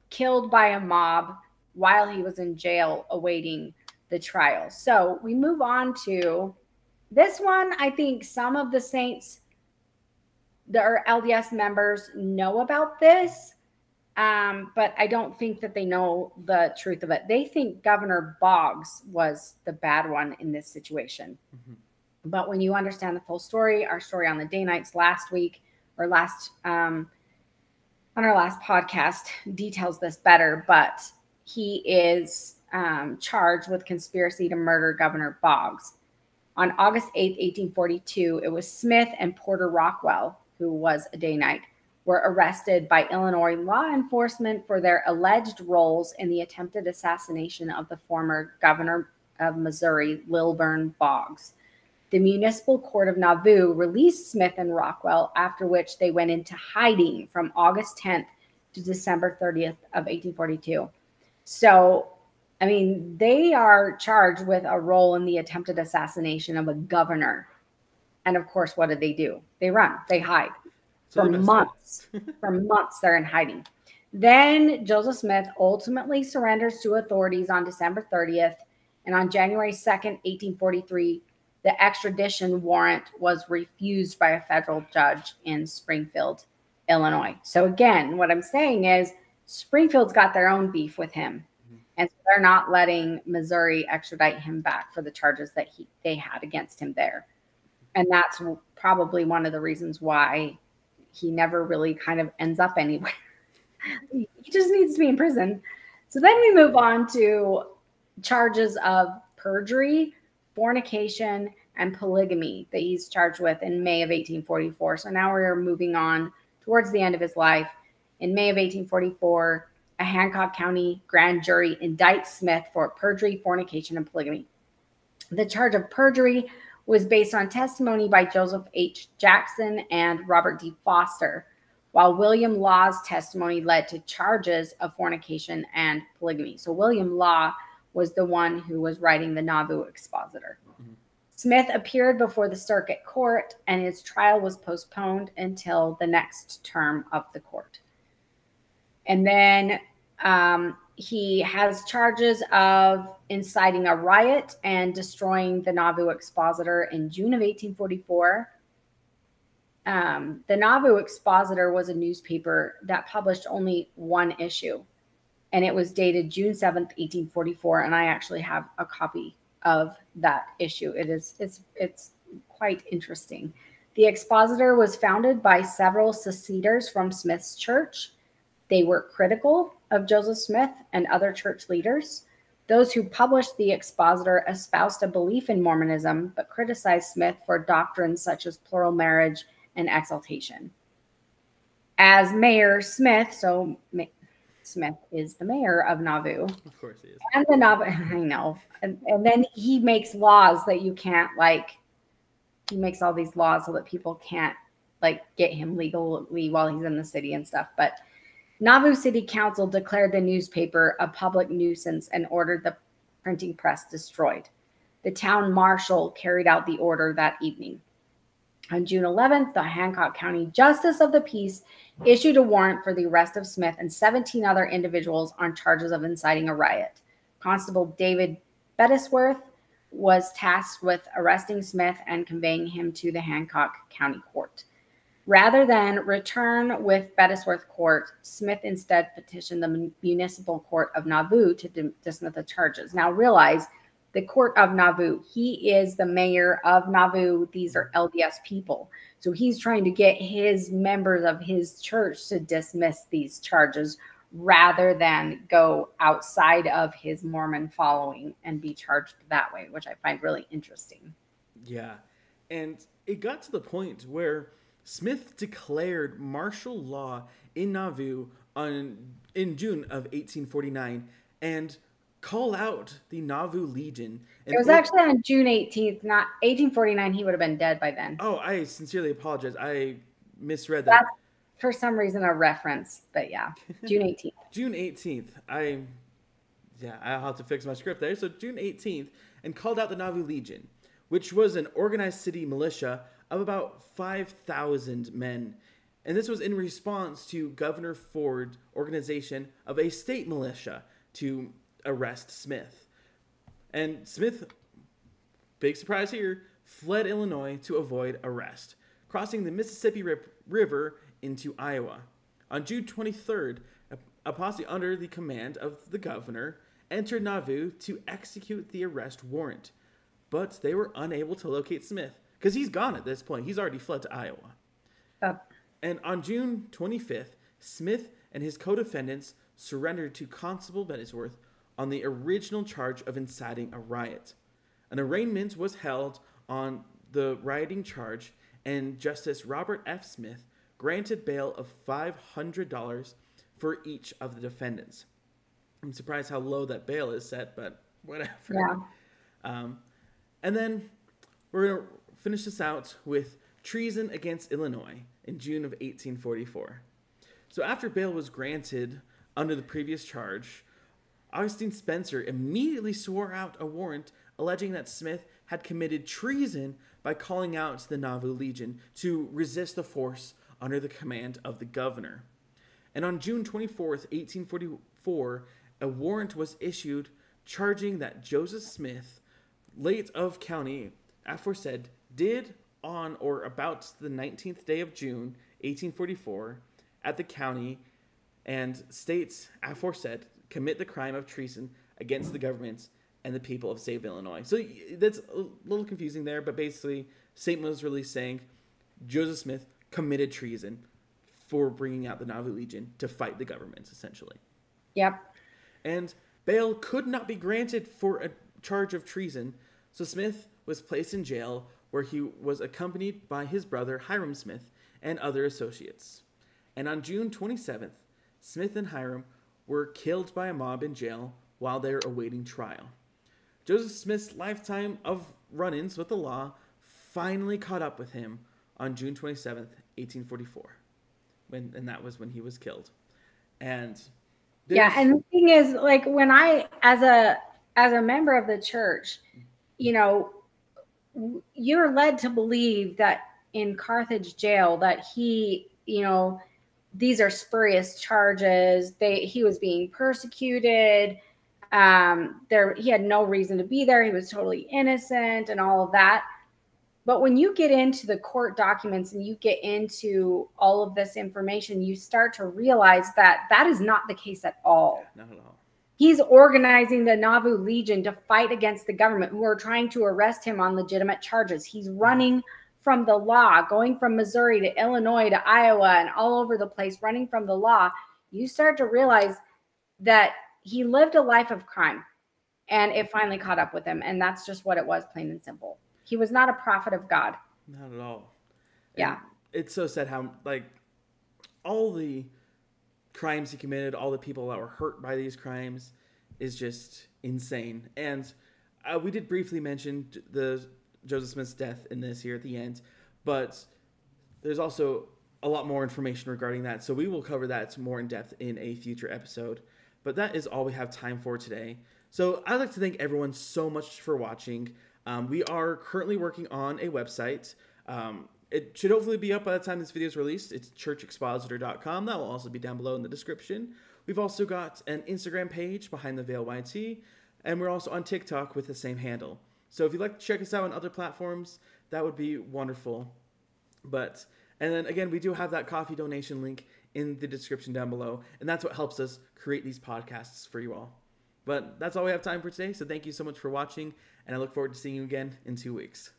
Speaker 2: killed by a mob while he was in jail awaiting the trial. So we move on to this one. I think some of the saints, the LDS members, know about this. But I don't think that they know the truth of it. They think Governor Boggs was the bad one in this situation. Mm-hmm. But when you understand the full story, our story on the Danites last week or last on our last podcast details this better, but he is charged with conspiracy to murder Governor Boggs. On August 8th, 1842, it was Smith and Porter Rockwell, who was a day-night, were arrested by Illinois law enforcement for their alleged roles in the attempted assassination of the former governor of Missouri, Lilburn Boggs. The municipal court of Nauvoo released Smith and Rockwell, after which they went into hiding from August 10th to December 30th of 1842. So, I mean, they are charged with a role in the attempted assassination of a governor. And of course, what do? They run, they hide. For months. For months, they're in hiding. Then Joseph Smith ultimately surrenders to authorities on December 30th. And on January 2nd, 1843, the extradition warrant was refused by a federal judge in Springfield, Illinois. So again, what I'm saying is Springfield's got their own beef with him. And so they're not letting Missouri extradite him back for the charges that they had against him there. And that's probably one of the reasons why he never really kind of ends up anywhere. He just needs to be in prison. So then we move on to charges of perjury, fornication, and polygamy that he's charged with in May of 1844. So now we're moving on towards the end of his life. In May of 1844, a Hancock County grand jury indicts Smith for perjury, fornication, and polygamy. The charge of perjury was based on testimony by Joseph H. Jackson and Robert D. Foster, while William Law's testimony led to charges of fornication and polygamy. So William Law was the one who was writing the Nauvoo Expositor. Mm-hmm. Smith appeared before the circuit court, and his trial was postponed until the next term of the court. And then he has charges of inciting a riot and destroying the Nauvoo Expositor in June of 1844. The Nauvoo Expositor was a newspaper that published only one issue, and it was dated June 7th, 1844, and I actually have a copy of that issue. It's quite interesting. The Expositor was founded by several seceders from Smith's church. They were critical of Joseph Smith and other church leaders. Those who published the Expositor espoused a belief in Mormonism, but criticized Smith for doctrines such as plural marriage and exaltation. As Mayor Smith, so Smith is the mayor of Nauvoo.
Speaker 1: Of course he is.
Speaker 2: And the Nauvoo, I know. And then he makes laws that you can't, like, he makes all these laws so that people can't, like, get him legally while he's in the city and stuff. But Nauvoo City Council declared the newspaper a public nuisance and ordered the printing press destroyed. The town marshal carried out the order that evening. On June 11th, the Hancock County Justice of the Peace issued a warrant for the arrest of Smith and 17 other individuals on charges of inciting a riot. Constable David Bettisworth was tasked with arresting Smith and conveying him to the Hancock County Court. Rather than return with Bettisworth Court, Smith instead petitioned the Municipal Court of Nauvoo to dismiss the charges. Now realize, the Court of Nauvoo, he is the mayor of Nauvoo. These are LDS people. So he's trying to get his members of his church to dismiss these charges rather than go outside of his Mormon following and be charged that way, which I find really interesting.
Speaker 1: Yeah. And it got to the point where Smith declared martial law in Nauvoo in June of 1849 and call out the Nauvoo Legion.
Speaker 2: It was actually on June 18th, not 1849. He would have been dead by then.
Speaker 1: Oh, I sincerely apologize. I misread that.
Speaker 2: That's for some reason a reference, but yeah, June 18th.
Speaker 1: June 18th. I'll have to fix my script there. So June 18th, and called out the Nauvoo Legion, which was an organized city militia of about 5,000 men. And this was in response to Governor Ford's organization of a state militia to arrest Smith. And Smith, big surprise here, fled Illinois to avoid arrest, crossing the Mississippi River into Iowa. On June 23rd, a posse under the command of the governor entered Nauvoo to execute the arrest warrant. But they were unable to locate Smith, because he's gone at this point. He's already fled to Iowa. And on June 25th, Smith and his co-defendants surrendered to Constable Bettesworth on the original charge of inciting a riot. An arraignment was held on the rioting charge, and Justice Robert F. Smith granted bail of $500 for each of the defendants. I'm surprised how low that bail is set, but whatever.
Speaker 2: Yeah.
Speaker 1: And then we're going to finish this out with treason against Illinois in June of 1844. So after bail was granted under the previous charge, Augustine Spencer immediately swore out a warrant alleging that Smith had committed treason by calling out the Nauvoo Legion to resist the force under the command of the governor. And on June 24th, 1844, a warrant was issued charging that Joseph Smith, late of county aforesaid, did on or about the 19th day of June, 1844, at the county and states aforesaid commit the crime of treason against the government and the people of the state of Illinois. So that's a little confusing there, but basically, St. was really saying Joseph Smith committed treason for bringing out the Nauvoo Legion to fight the government, essentially.
Speaker 2: Yep.
Speaker 1: And bail could not be granted for a charge of treason, so Smith was placed in jail where he was accompanied by his brother Hiram Smith and other associates. And on June 27th, Smith and Hiram were killed by a mob in jail while they were awaiting trial. Joseph Smith's lifetime of run-ins with the law finally caught up with him on June 27th, 1844. And that was when he was killed. And
Speaker 2: and the thing is, like, when I, as a member of the church, you know, you're led to believe that in Carthage jail that he, you know, these are spurious charges. He was being persecuted. He had no reason to be there. He was totally innocent and all of that. But when you get into the court documents and you get into all of this information, you start to realize that that is not the case at all.
Speaker 1: Not at all.
Speaker 2: He's organizing the Nauvoo Legion to fight against the government who are trying to arrest him on legitimate charges. He's running from the law, going from Missouri to Illinois to Iowa and all over the place, running from the law. You start to realize that he lived a life of crime, and it finally caught up with him. And that's just what it was, plain and simple. He was not a prophet of God.
Speaker 1: Not at all.
Speaker 2: Yeah.
Speaker 1: And it's so sad how, like, all the crimes he committed, all the people that were hurt by these crimes is just insane. And we did briefly mention the Joseph Smith's death in this here at the end, but there's also a lot more information regarding that. So we will cover that more in depth in a future episode. But that is all we have time for today. So I'd like to thank everyone so much for watching. We are currently working on a website. It should hopefully be up by the time this video is released. It's churchexpositor.com. That will also be down below in the description. We've also got an Instagram page, Behind the Veil YT, and we're also on TikTok with the same handle. So if you'd like to check us out on other platforms, that would be wonderful. And then again, we do have that coffee donation link in the description down below, and that's what helps us create these podcasts for you all. But that's all we have time for today, so thank you so much for watching, and I look forward to seeing you again in 2 weeks.